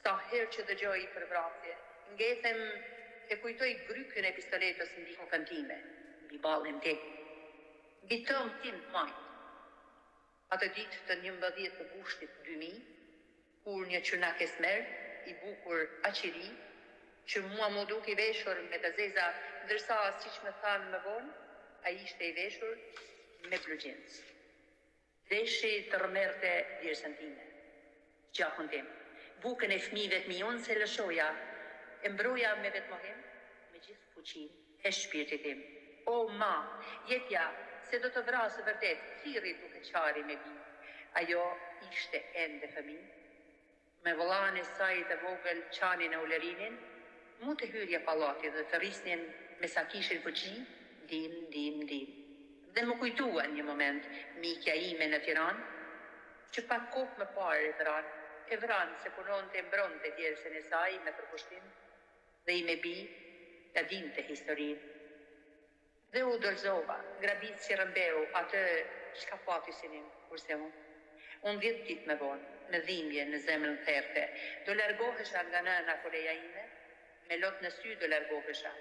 Sa herë që dëgjoj për vrasje, ngethem e kujtoj grykën e pistoletës mbi kokën time, mbi ballin tim, mbi tëm tim majt. Atë ditë të 11 të gushtit 2000, kur një çunak e smer, i bukur aqiri, që mua mu duk i veshur me të zeza, ndërsa siç më thanë më vonë, ai ishte i veshur me plugjincë. Veshi të rëmerte dirsën time, gjakun tim, bukën e fëmijëve të mi unë se lëshoja, e mbroja me vetmohim, me gjithë fuqinë e shpirtit tim. O ma, jepja, se do të vrasë vërtet, thirri duke qari me bi. Ajo ishte ende fëmijë. Me vëllain e saj të vogël qanin e ulerinin, mu të hyrja pallati dhe të rrisnin me sa kishin fuqi, dim. Dhe më kujtua një moment mikja ime në Tiranë, që pak kohë më parë e vranë se punonte mbronte djersën e saj me përkushtim, dhe i me bi të dinte historinë. Dhe u dorëzova, grabit si rëmbeu, atë çka pati sinin, kurse unë. Unë 10 ditë me vonë, në dhimbje, në zemrën therte, do largohesha nga nëna koleja ime, me lot në sy do largohesha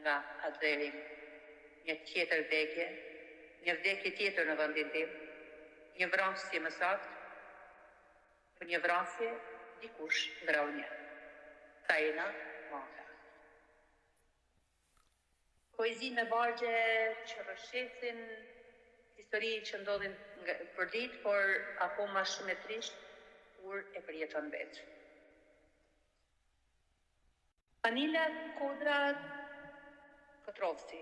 nga adherim. Një tjetër vdekje, një vdekje tjetër në vendin tim, një vrasje më saktë, për një vrasje dikush vrau një. Tajena Mata. Poezi me vargje që rëshesin histori që ndodhin për ditë, por akoma shumë e trisht kur e përjeton vetë. Anila Kodra Kotrovci,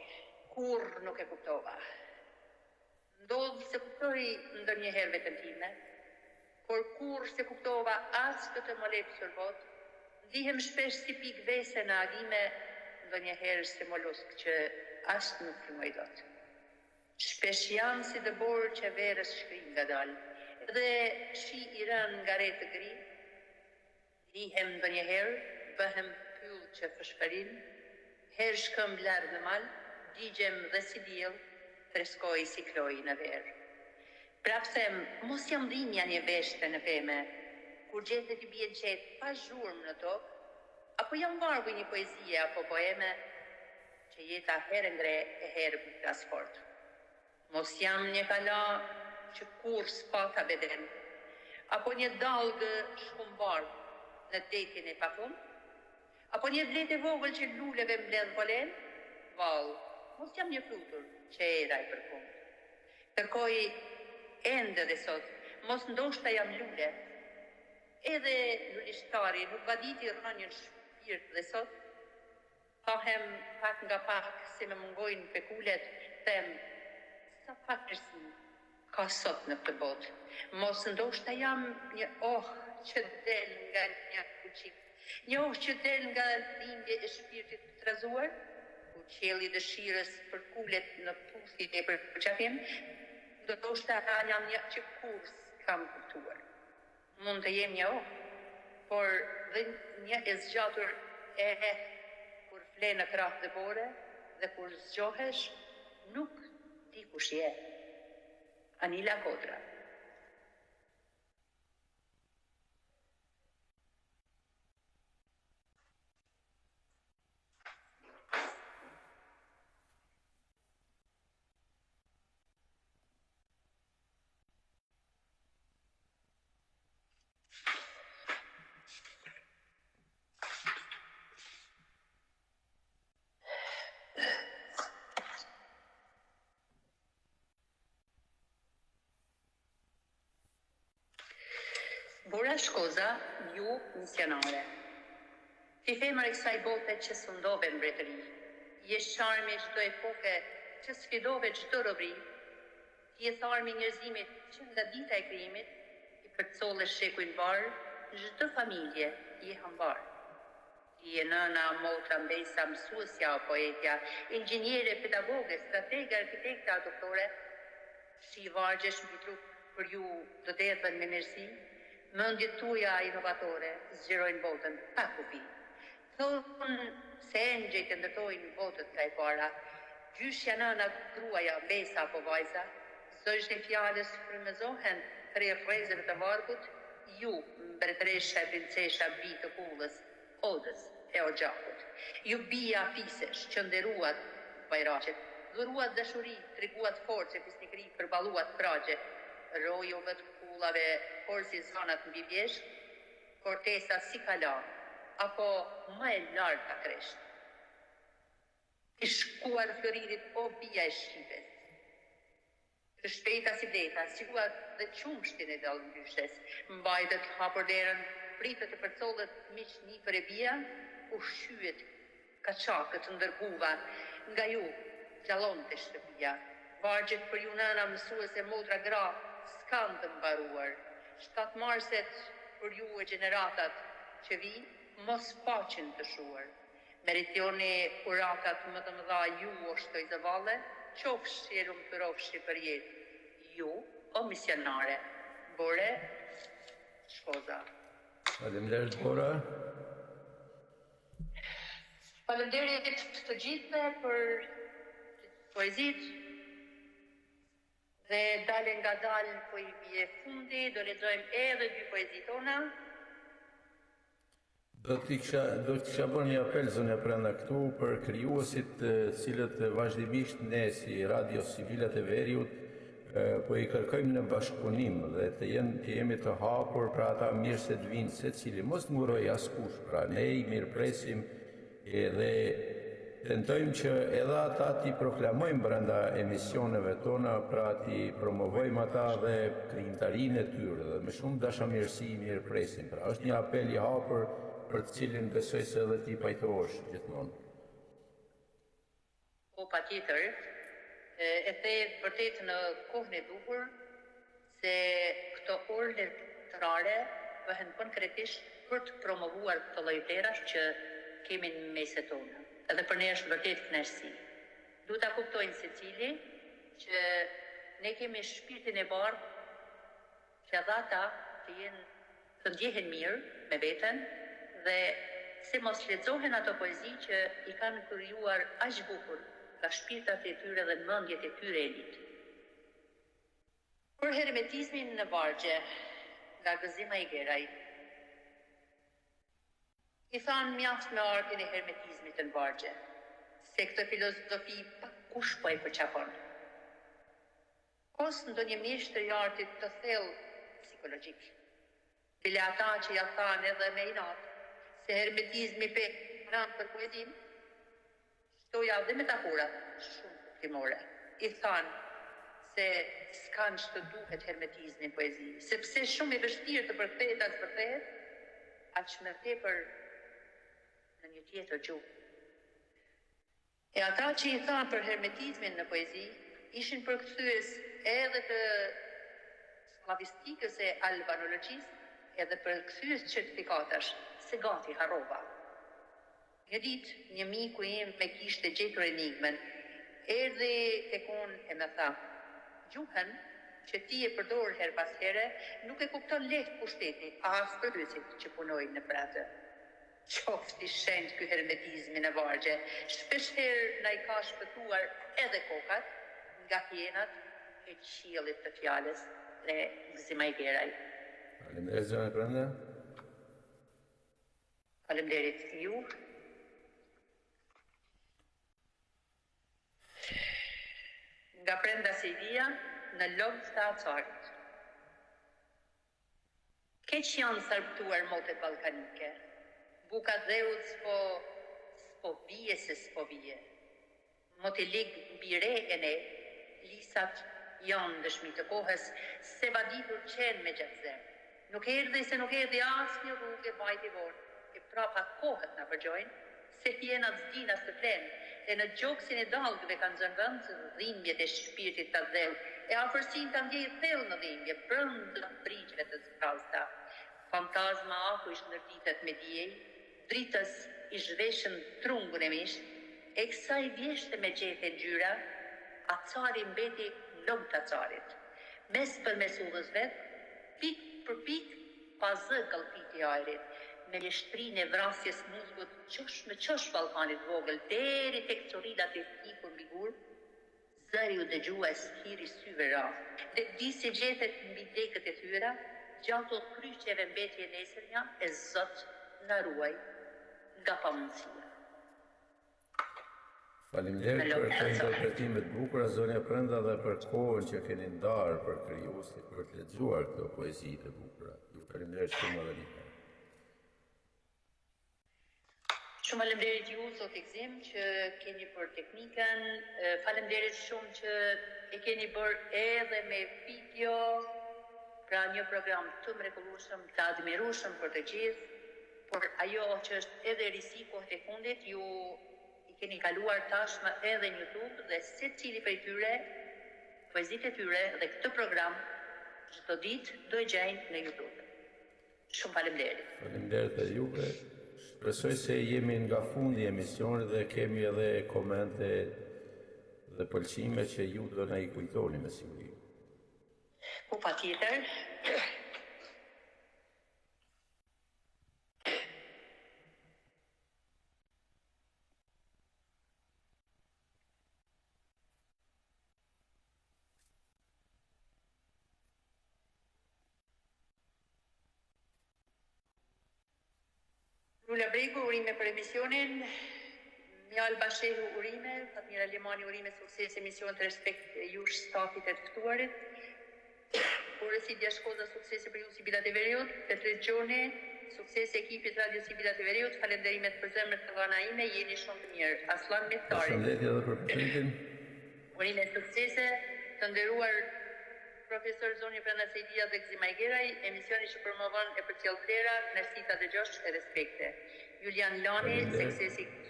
kur nuk e kuptova. Ndodhë se kuptoj ndonjëherë vetën time, por kur se kuptova as këtë më lepë sërbot, ndihem shpesh si pik vese në agime, ndonjëherë si molusk që as nuk frimoj dot. Shpesh jam si dëbor që verës shkrim nga dal, dhe shi i rën nga re të gri, ndihem ndonjëherë, bëhem pyll që fëshpërin, herë shkëm larë në mal, digjem dhe si diell, freskoj si kloj në verë. Prap them, mos jam dhimja një veshte në peme, kur gjethet i bjen qetë pa zhurmë në tokë, apo jam vargu një poezie apo poeme që jeta herë ngre e herë bukras fort. Mos jam një kala që kur s'pata beden, apo një dalgë shkumbar në detin e pafun, Apo një dlet e vogël që luleve mbledh polen? Vallë, mos jam një flutur që era i përkund. Kërkoj ende dhe sot, mos ndoshta jam lule. Edhe lulishtari nuk vaditi rënjën shpirt dhe sot. Pahem pak nga pak se me mungojnë pekulet, them, sa pak njerësi ka sot në këtë botë. Mos ndoshta jam një që del nga një kuqik, një që del nga dhimbje e shpirtit të trazuar, ku qelli dëshirës për kulet në puthit e për qafim, ndoshta jam një që kur s'kam kuptuar. Mund të jem një por dhe një e zgjatur kur fle në krah dhe bore, dhe kur zgjohesh, nuk di kush je. Anila Kodra. Bora Shkoza, ju misionare. Ti femër e kësaj bote që sundove mbretëri, je sharmi çdo epoke që sfidove çdo robëri, ti je tharmi njerëzimit që nga dita e krijimit i përcolle shekujnë varë, çdo familje je hambar. Ti je nëna, motra, mbesa, mësuesja, poetja, inxhiniere, pedagoge, stratege, arkitekta, doktore, shi vargjesh mbi trup për ju do të jetën me mirësi. Mendjet tuaja inovatore zgjerojnë botën pa kufi. Thonë se engjëjt e ndërtojnë botët ka e para, gjyshja nëna, gruaja, mbesa apo vajza, zojshtë e fjales frymëzohen tre rrezëve të vargut, ju, mbretëresha e princesha bi të kullës, odës e orgjakut. Ju bija fisesh që nderuat bajraqet, dhuruat dashuri, treguat forcë e fisnikëri, përballuat kragje, rojove të kullave, por si zonat mbi vjesh, kortesa si kala, apo më e larta kresht. I shkuar floririt o bija e shqipes, të shpejta si deta, siguat dhe qumshtin e dallëmbyshes, mbajtët hapur derën, pritët të përcollet miq nifër e bija, ushqyet kaçakët ndërguva, nga ju gjallon të shtëpia, vargjet për ju nëna mësuese motra gra, s'kan të mbaruar, shtatë marset për ju e gjeneratat që vi, mos paqen të shuar. Meritioni urakat më të mëdha ju o shtoj zëvalle, qofsh e lumë të rofshi për jetë. Ju, o misionare, Bore Shkoza. Faleminderit, Bora. Faleminderit të gjithëve për poezit, dhe dalë nga dalë po i bie fundi, do lexojmë edhe dy poezit tona. Do të kisha bërë një apel zonja Prenda këtu për krijuesit cilët vazhdimisht ne si Radio Sivilat e Veriut po i kërkojmë në bashkëpunim dhe të jemi të hapur pra ata mirë se të vinë secili, mos të nguroj askush, pra ne i mirëpresim dhe tentojmë që edhe ata t'i proklamojmë brenda emisioneve tona, pra t'i promovojmë ata dhe krijimtarinë e tyre dhe me shumë dashamirësi i mirëpresim. Pra është një apel i hapur për të cilin besoj se edhe ti pajtohesh gjithmonë. Po patjetër, e the vërtet në kohën e duhur se këto orë letrare bëhen konkretisht për të promovuar këto lloj vlerash që kemi në meset tona. Edhe për ne është vërtet kënaqësi. Duhet ta kuptojnë secili që ne kemi shpirtin e bardhë që edhe ata të ndjehen mirë me veten dhe se mos lexohen ato poezi që i kanë krijuar aq bukur nga shpirtat e tyre dhe mendjet e tyre elit. Për hermetizmin në vargje, nga Gëzima i Geraj. I thanë mjaft me artin e hermetizmit në vargje, se këtë filozofi pa kush po e përqapon. Kos ndonjë mjeshtër i artit të thellë psikologjik. Bile ata që ja thanë edhe me inat, se hermetizmi pe pranë për poezin, shtoja dhe metaforat shumë kuptimore. I thanë se s'kan që të duhet hermetizmi në poezi, sepse shumë i vështirë të përkthehet as përkthehet, aq më tepër në një tjetër gjuhë. E ata që i thanë për hermetizmin në poezi, ishin përkthyes edhe të slavistikës e albanologjisë, edhe përkthyes certifikatash, se gati harrova. Një ditë, një miku im me kishte gjetur enigmen, erdhi tek unë e më tha: "Gjuhën që ti e përdor her pas here, nuk e kupton lehtë pushteti, as përdysit që punojnë në pratë." Qofti shenjtë ky hermetizmi në vargje, shpeshherë na i ka shpëtuar edhe kokat nga hjenat e qiellit të fjalës dhe Gzimajgeraj. Faleminderit zona Brenda. Faleminderit ju. Nga Brenda Sejdia në logë të acarit. Keq janë sarptuar motet balkanike. Buka dheut s'po bie se s'po bie. Moti lig bire e ne, lisat janë dëshmi të kohës, se vaditur qenë me gjatë zemë. Nuk erdhi se nuk erdhi as një rrugë e bajti vorë, e prapa kohët në përgjojnë, se hjenat zdinas të flenë, e në gjoksin e dalgëve kanë zënë vend dhimbjet e shpirtit të dheu, e afërsin të ndjej thellë në dhimbje, brëndë brigjve të zbrasta. Fantazma akuish ndërtitet me diej, dritës i zhveshën trungun e mish, e kësaj vjeshte me gjete ngjyra, acari mbeti lëng të acarit. Mes për mes udhës vetë, pik për pik, pa zë kalpiti ajrit, me leshtrin e vrasjes muzgut qosh me qosh Ballkanit vogël, deri tek corilat e ikur mbi gur, zëri u dëgjua e skiri syve ra. Dhe disi gjetet mbi degët e thyra, gjato kryqeve mbetje nesërnja, e Zot na ruaj nga pamundësia. Faleminderit për të interpretimet bukura zonja Brenda dhe për kohën që keni ndarë për krijuesit për të lexuar këto poezi të bukura. Ju faleminderit shumë edhe një herë. Shumë faleminderit ju, zot i Gzim, që keni për teknikën. Faleminderit shumë që e keni bërë edhe me video, pra një program të mrekullueshëm, të admirueshëm për të gjithë, por ajo që është edhe risi kohët e fundit, ju i keni kaluar tashmë edhe në YouTube dhe secili prej tyre, poezitë e tyre dhe këtë program çdo ditë do e gjejnë në YouTube. Shumë faleminderit. Faleminderit edhe juve. Shpresoj se jemi nga fundi i emisionit dhe kemi edhe komente dhe pëlqime që ju do na i kujtoni me siguri. Po patjetër. Lula Bregu, urime për emisionin. Mjal Bashehu, urime. Fatmira Limani, urime, sukses emision të respekt jush stafit e të ftuarit. Urësi Djashkoza, suksese për ju Sibilat e Veriut. Petrit Gjoni, suksese ekipit Radio Sibilat e Veriut. Falenderimet për zemër të vana ime, jeni shumë të mirë. Aslan Miftari. Përshëndetje edhe për Petritin. Urime suksese të nderuar Profesor Zoni Brenda Sejdia dhe Gzimajgeraj, emisioni që promovon e përcjell vlera, kënaqësita dhe gjosh e respekte. Julian Lani,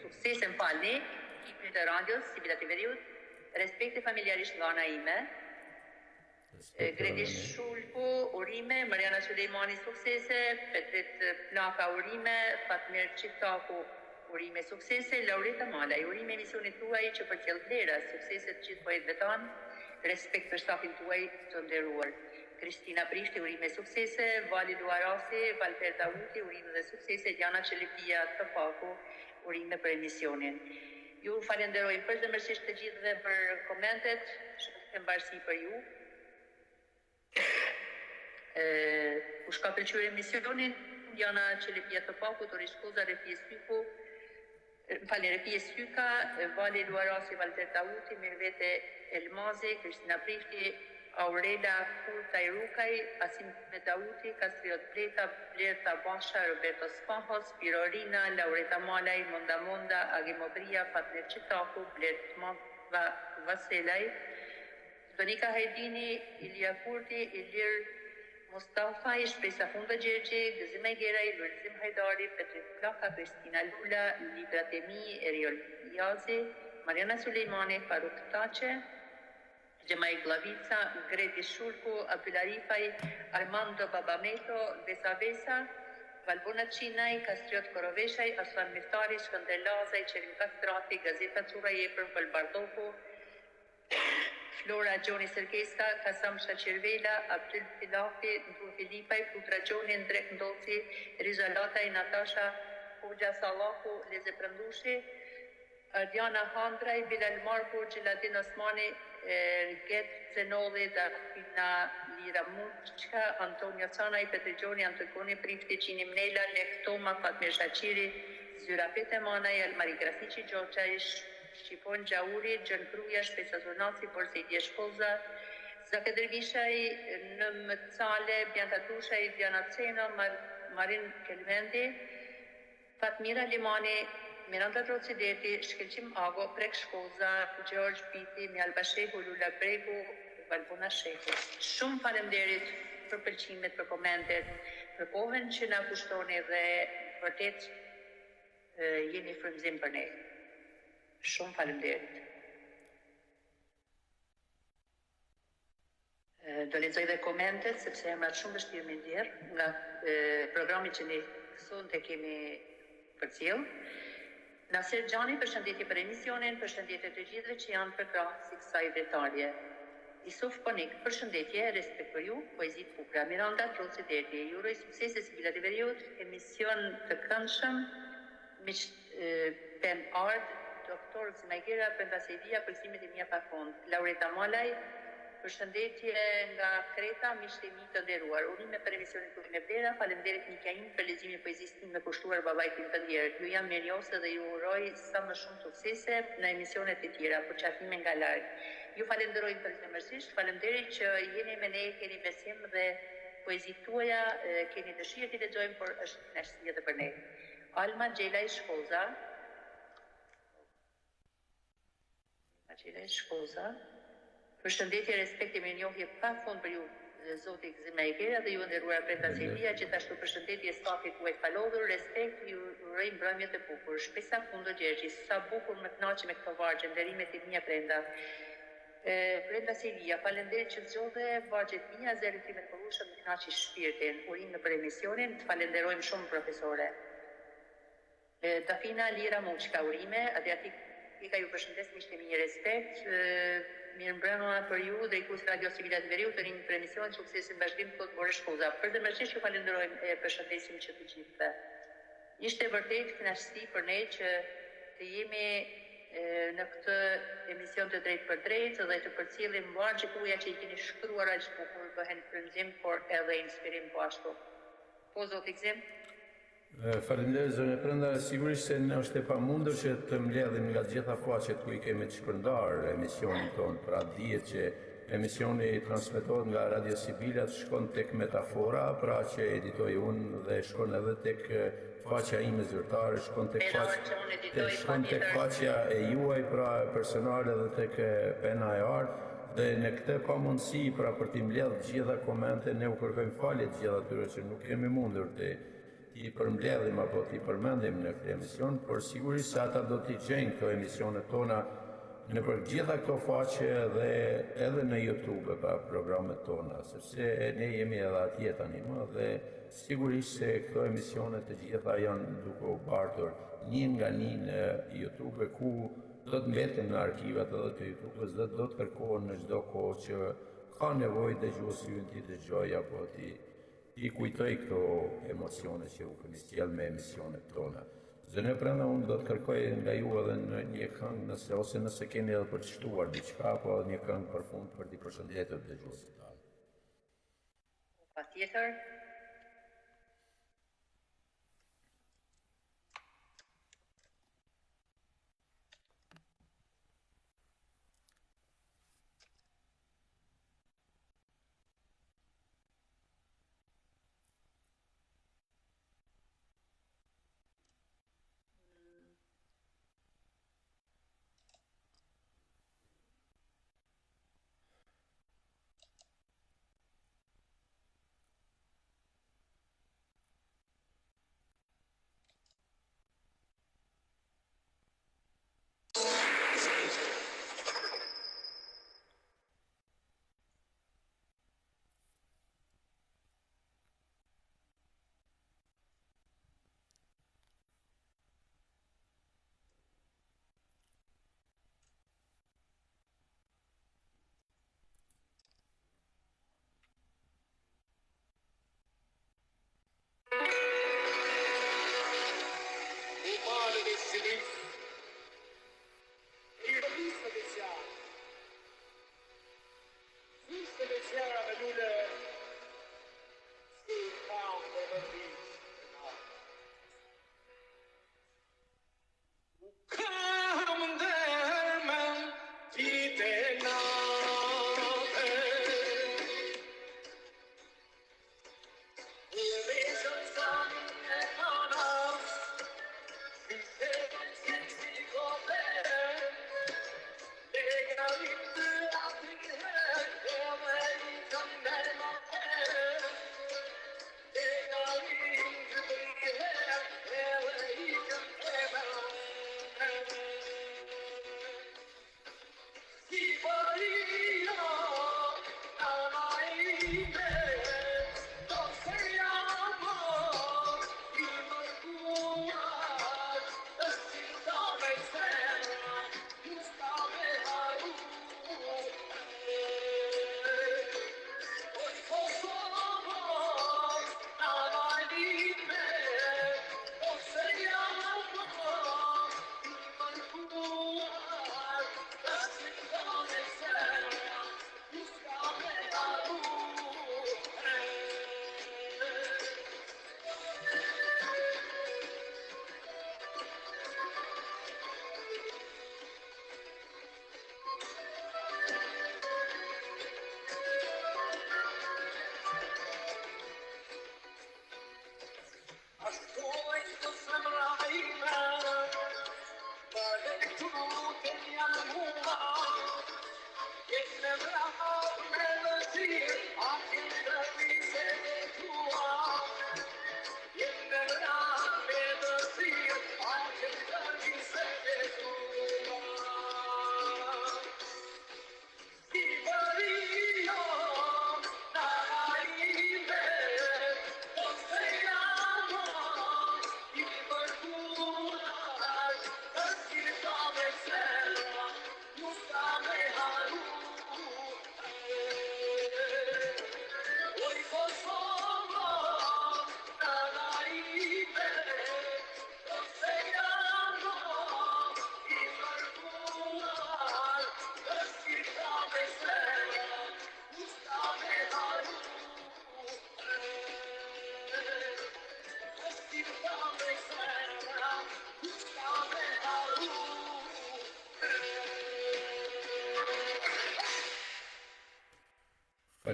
suksese falni, ekipit të radios Sibilat e Veriut, respekte familjarisht vana ime. Gredi Shulku, urime, Mariana Sulejmani, suksese, Petrit Plaka, urime, Fatmir Qitaku, urime, suksese, Laurita Malaj, urime emisionit tuaj që përcjell vlera, suksese të gjithë poetëve tanë, respekt për stafin tuaj të nderuar. Kristina Prishti, urime suksese, Vali Luarasi, Valter Davuti, urime dhe suksese, Diana Qelepia të Paku, urime për emisionin. Ju falenderoj përzemërsisht të gjithë dhe për komentet, shumë mbarësi për ju. U shka pëlqyer emisionin, Diana Qelepia të Paku, Tori Shkuza, Refie Syku, Refie Syka, Vali Luarasi, Valter Davuti, Mirvete Elmazi, Kristina Prishti, Aurela Furtaj Rukaj, Asim Medauti, Kastriot Pleta, Blerta Basha, Roberto Spahos, Pirorina, Laureta Malaj, Monda Monda, Agimobria, Fatner Qitaku, Blert Vaselaj, Donika Hajdini, Ilja Kurti, Ilir Mustafa, Shpresa Funda Gjergje, Gëzim Egeraj, Lulzim Hajdari, Petrit Plaka, Kristina Lula, Libra Temi, Eriol Jazi, Mariana Sulejmani, Faruk Tace, Gjemaj Glavica, Greti Shulku, Abdularifaj, Armando Babameto, Vesa Vesa, Valbuna Qinaj, Kastriot Koroveshaj, Aslan Miftari, Shkënder Lazaj, Qerim Kastrati, Gazeta Cura Jepër, Vëlbardoku, Flora Gjoni Sergeska, Kasam Shaqirvela, Abdul Filafi, Ndur Filipaj, Putra Gjoni, Ndrek Ndoci, Riza Lataj, Natasha, Hoxha Salaku, Leze Prëndushi, Diana Handraj, Bilal Marku, Gjiladin Osmani, Get Zenoli, Dafina Lira Muqka, Antonio Canaj, Petri Gjoni, Antikoni, Prifti, Qini Mnela, Lek Toma, Fatmir Shaqiri, Zyra Petemanaj, Almari Grafici Gjoqaj, Shqipon Gjauri, Gjën Kruja, Shpesa Zonaci, Borsedje Shkoza, Zake Dervishaj, Nëm Cale, Bjanta Tushaj, Diana Cena, Marin Kelmendi, Fatmira Limani, Miranda Drocideti, Shkelqim Ago, Prek Shkoza, George Biti, Mjalba Shehu, Lula Bregu, Valbuna Shehu. Shumë faleminderit për pëlqimet, për komentet, për kohën që na kushtoni dhe vërtet jeni frymëzim për ne. Shumë faleminderit. Do lexoj dhe komentet, sepse emrat shumë vështirë me ndjerë nga programi që ne sonte kemi përcjell. Nasir Gjani, përshëndetje për emisionin, përshëndetje të gjithëve që janë përkrahë si kësaj detalje. Isuf Konik, përshëndetje, respekt për ju, poezit bukura. Miranda Trocideti, ju uroj suksese Sibila të veriut, emision të këndshëm, pen art, Doktor Zmegera, Pendasedia, përgëzimet e mia pa fund. Laureta Malaj, përshëndetje nga Kreta, miqtë e mi të nderuar. Urime për emisionin Kurrin e Vlera, faleminderit Mikain për leximin e poezisë time me kushtuar babait tim të ndjerë. Ju jam mirënjohëse dhe ju uroj sa më shumë suksese në emisionet e tjera, për qafime nga larg. Ju falenderoj përgjithësisht, faleminderit që jeni me ne, keni besim dhe poezitë tuaja keni dëshirë të lexojmë, por është kënaqësi edhe për ne. Alma Xhelaj Shkoza, përshëndetje, respekt e mirënjohje pa fund për ju, Zoti Gëzim Egera dhe ju nderuara Brenda Selia, gjithashtu përshëndetje stafit tuaj falodhur, respekt, ju uroj mbrëmje të bukur. Shpesa Fundo Gjergji, sa bukur më kënaqem me këto vargje, nderimet e mia Brenda. Brenda Selia, falenderit që zgjodhe vargjet mia, zërin time të porushëm më kënaqi shpirtin. Urime për emisionin, të falenderojmë shumë profesore. Dafina Lira Muqka, urime, Adriatik Ika ju përshëndes, miqtë e mi, respekt, mirë mbrëma për ju dhe i kusë Radio Sibila të veriut të rinjë për emision, suksesin bashkim të Bore Shkoza. Për dhe mërështisht ju falenderojmë e përshëndesim që të gjithë. Ishte vërtet kënaqësi për ne që të jemi në këtë emision të drejt për drejt dhe të përcjellim vargjet tuaja që i keni shkruar aq bukur, bëhen frymëzim, por edhe inspirim po ashtu. Po Zoti Gzim? Faleminderit zone Brenda, sigurisht se në është e pamundur që të mbledhim nga gjitha faqet ku i kemi të shpërndar emisionin tonë, pra dihet që emisioni transmetohet nga Radio Sibila, shkon tek metafora, pra që editoj unë dhe shkon edhe tek faqja ime zyrtare, shkon tek faqja e juaj, pra personale dhe tek pena e art, dhe në këtë pamundësi, pra për t'i mbledh gjitha komente, ne u kërkojmë falje të gjitha atyre që nuk kemi mundur të i përmbledhim apo t'i përmendim në këtë emision, por sigurisht se ata do t'i gjejnë këto emisionet tona në për gjitha këto faqe dhe edhe në YouTube pa programet tona, sepse ne jemi edhe atje tani më dhe sigurisht se këto emisionet të gjitha janë duke u bartur një nga një në YouTube, ku do të mbeten në arkivat edhe të YouTube-s dhe do të kërkohen në çdo kohë që ka nevojë dëgjuesi ynë t'i dëgjojë apo i kujtoj këto emocione që u kemi sjell me emisionet tona. Zënë Brenda, unë do të kërkoj nga ju edhe në një këngë, ose nëse keni edhe për të shtuar diçka, apo një këngë për fund për t'i përshëndetur dëgjuesit tanë. Patjetër.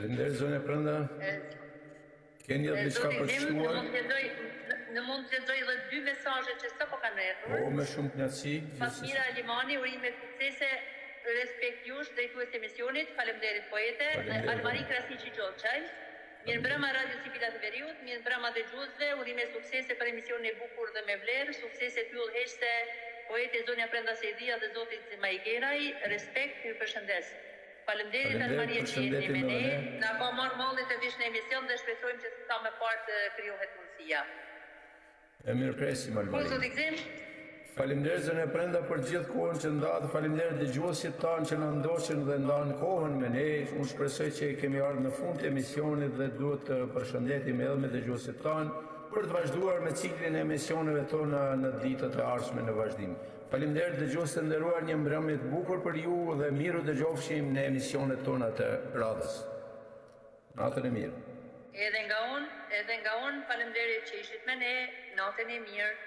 Faleminderit zonja Pranda. Keni edhe diçka për të shtuar? Në mund të lexoj edhe 2 mesazhe që sapo kanë ardhur. O, me shumë knatësi. Fatmira Limani, urime suksese, respekt jush, drejtues të emisionit, faleminderit poete, Almari Krasniqi Gjoçaj, mirë mbrëma Radio Civilat të Veriut, mirë mbrëma dëgjuesve, urime suksese për emisionin e bukur dhe me vlerë, suksese të yll heqte poete zonja Prenda Sejdia dhe zoti Majgeraj, respekt, ju përshëndes. Faleminderit Almari që jeni me ne, na ka marrë mallit të vish në emision dhe shpresojmë që sa më parë të krijohet mundësia. E mirëpresim Almari. Zoti Gzim, Faleminderit zonja Prenda për gjithë kohën që ndatë, faleminderit dëgjuesit tanë që na ndoqën dhe ndanë kohën me ne. Unë shpresoj që kemi ardhur në fund të emisionit dhe duhet të përshëndetim edhe me dëgjuesit tanë për të vazhduar me ciklin e emisioneve tona në ditët e ardhshme në vazhdim. Faleminderit dëgjues të nderuar, një mbrëmje të bukur për ju dhe miru dëgjofshim në emisionet tona të radhës. Natën e mirë. Edhe nga unë, faleminderit që ishit me ne, natën e mirë.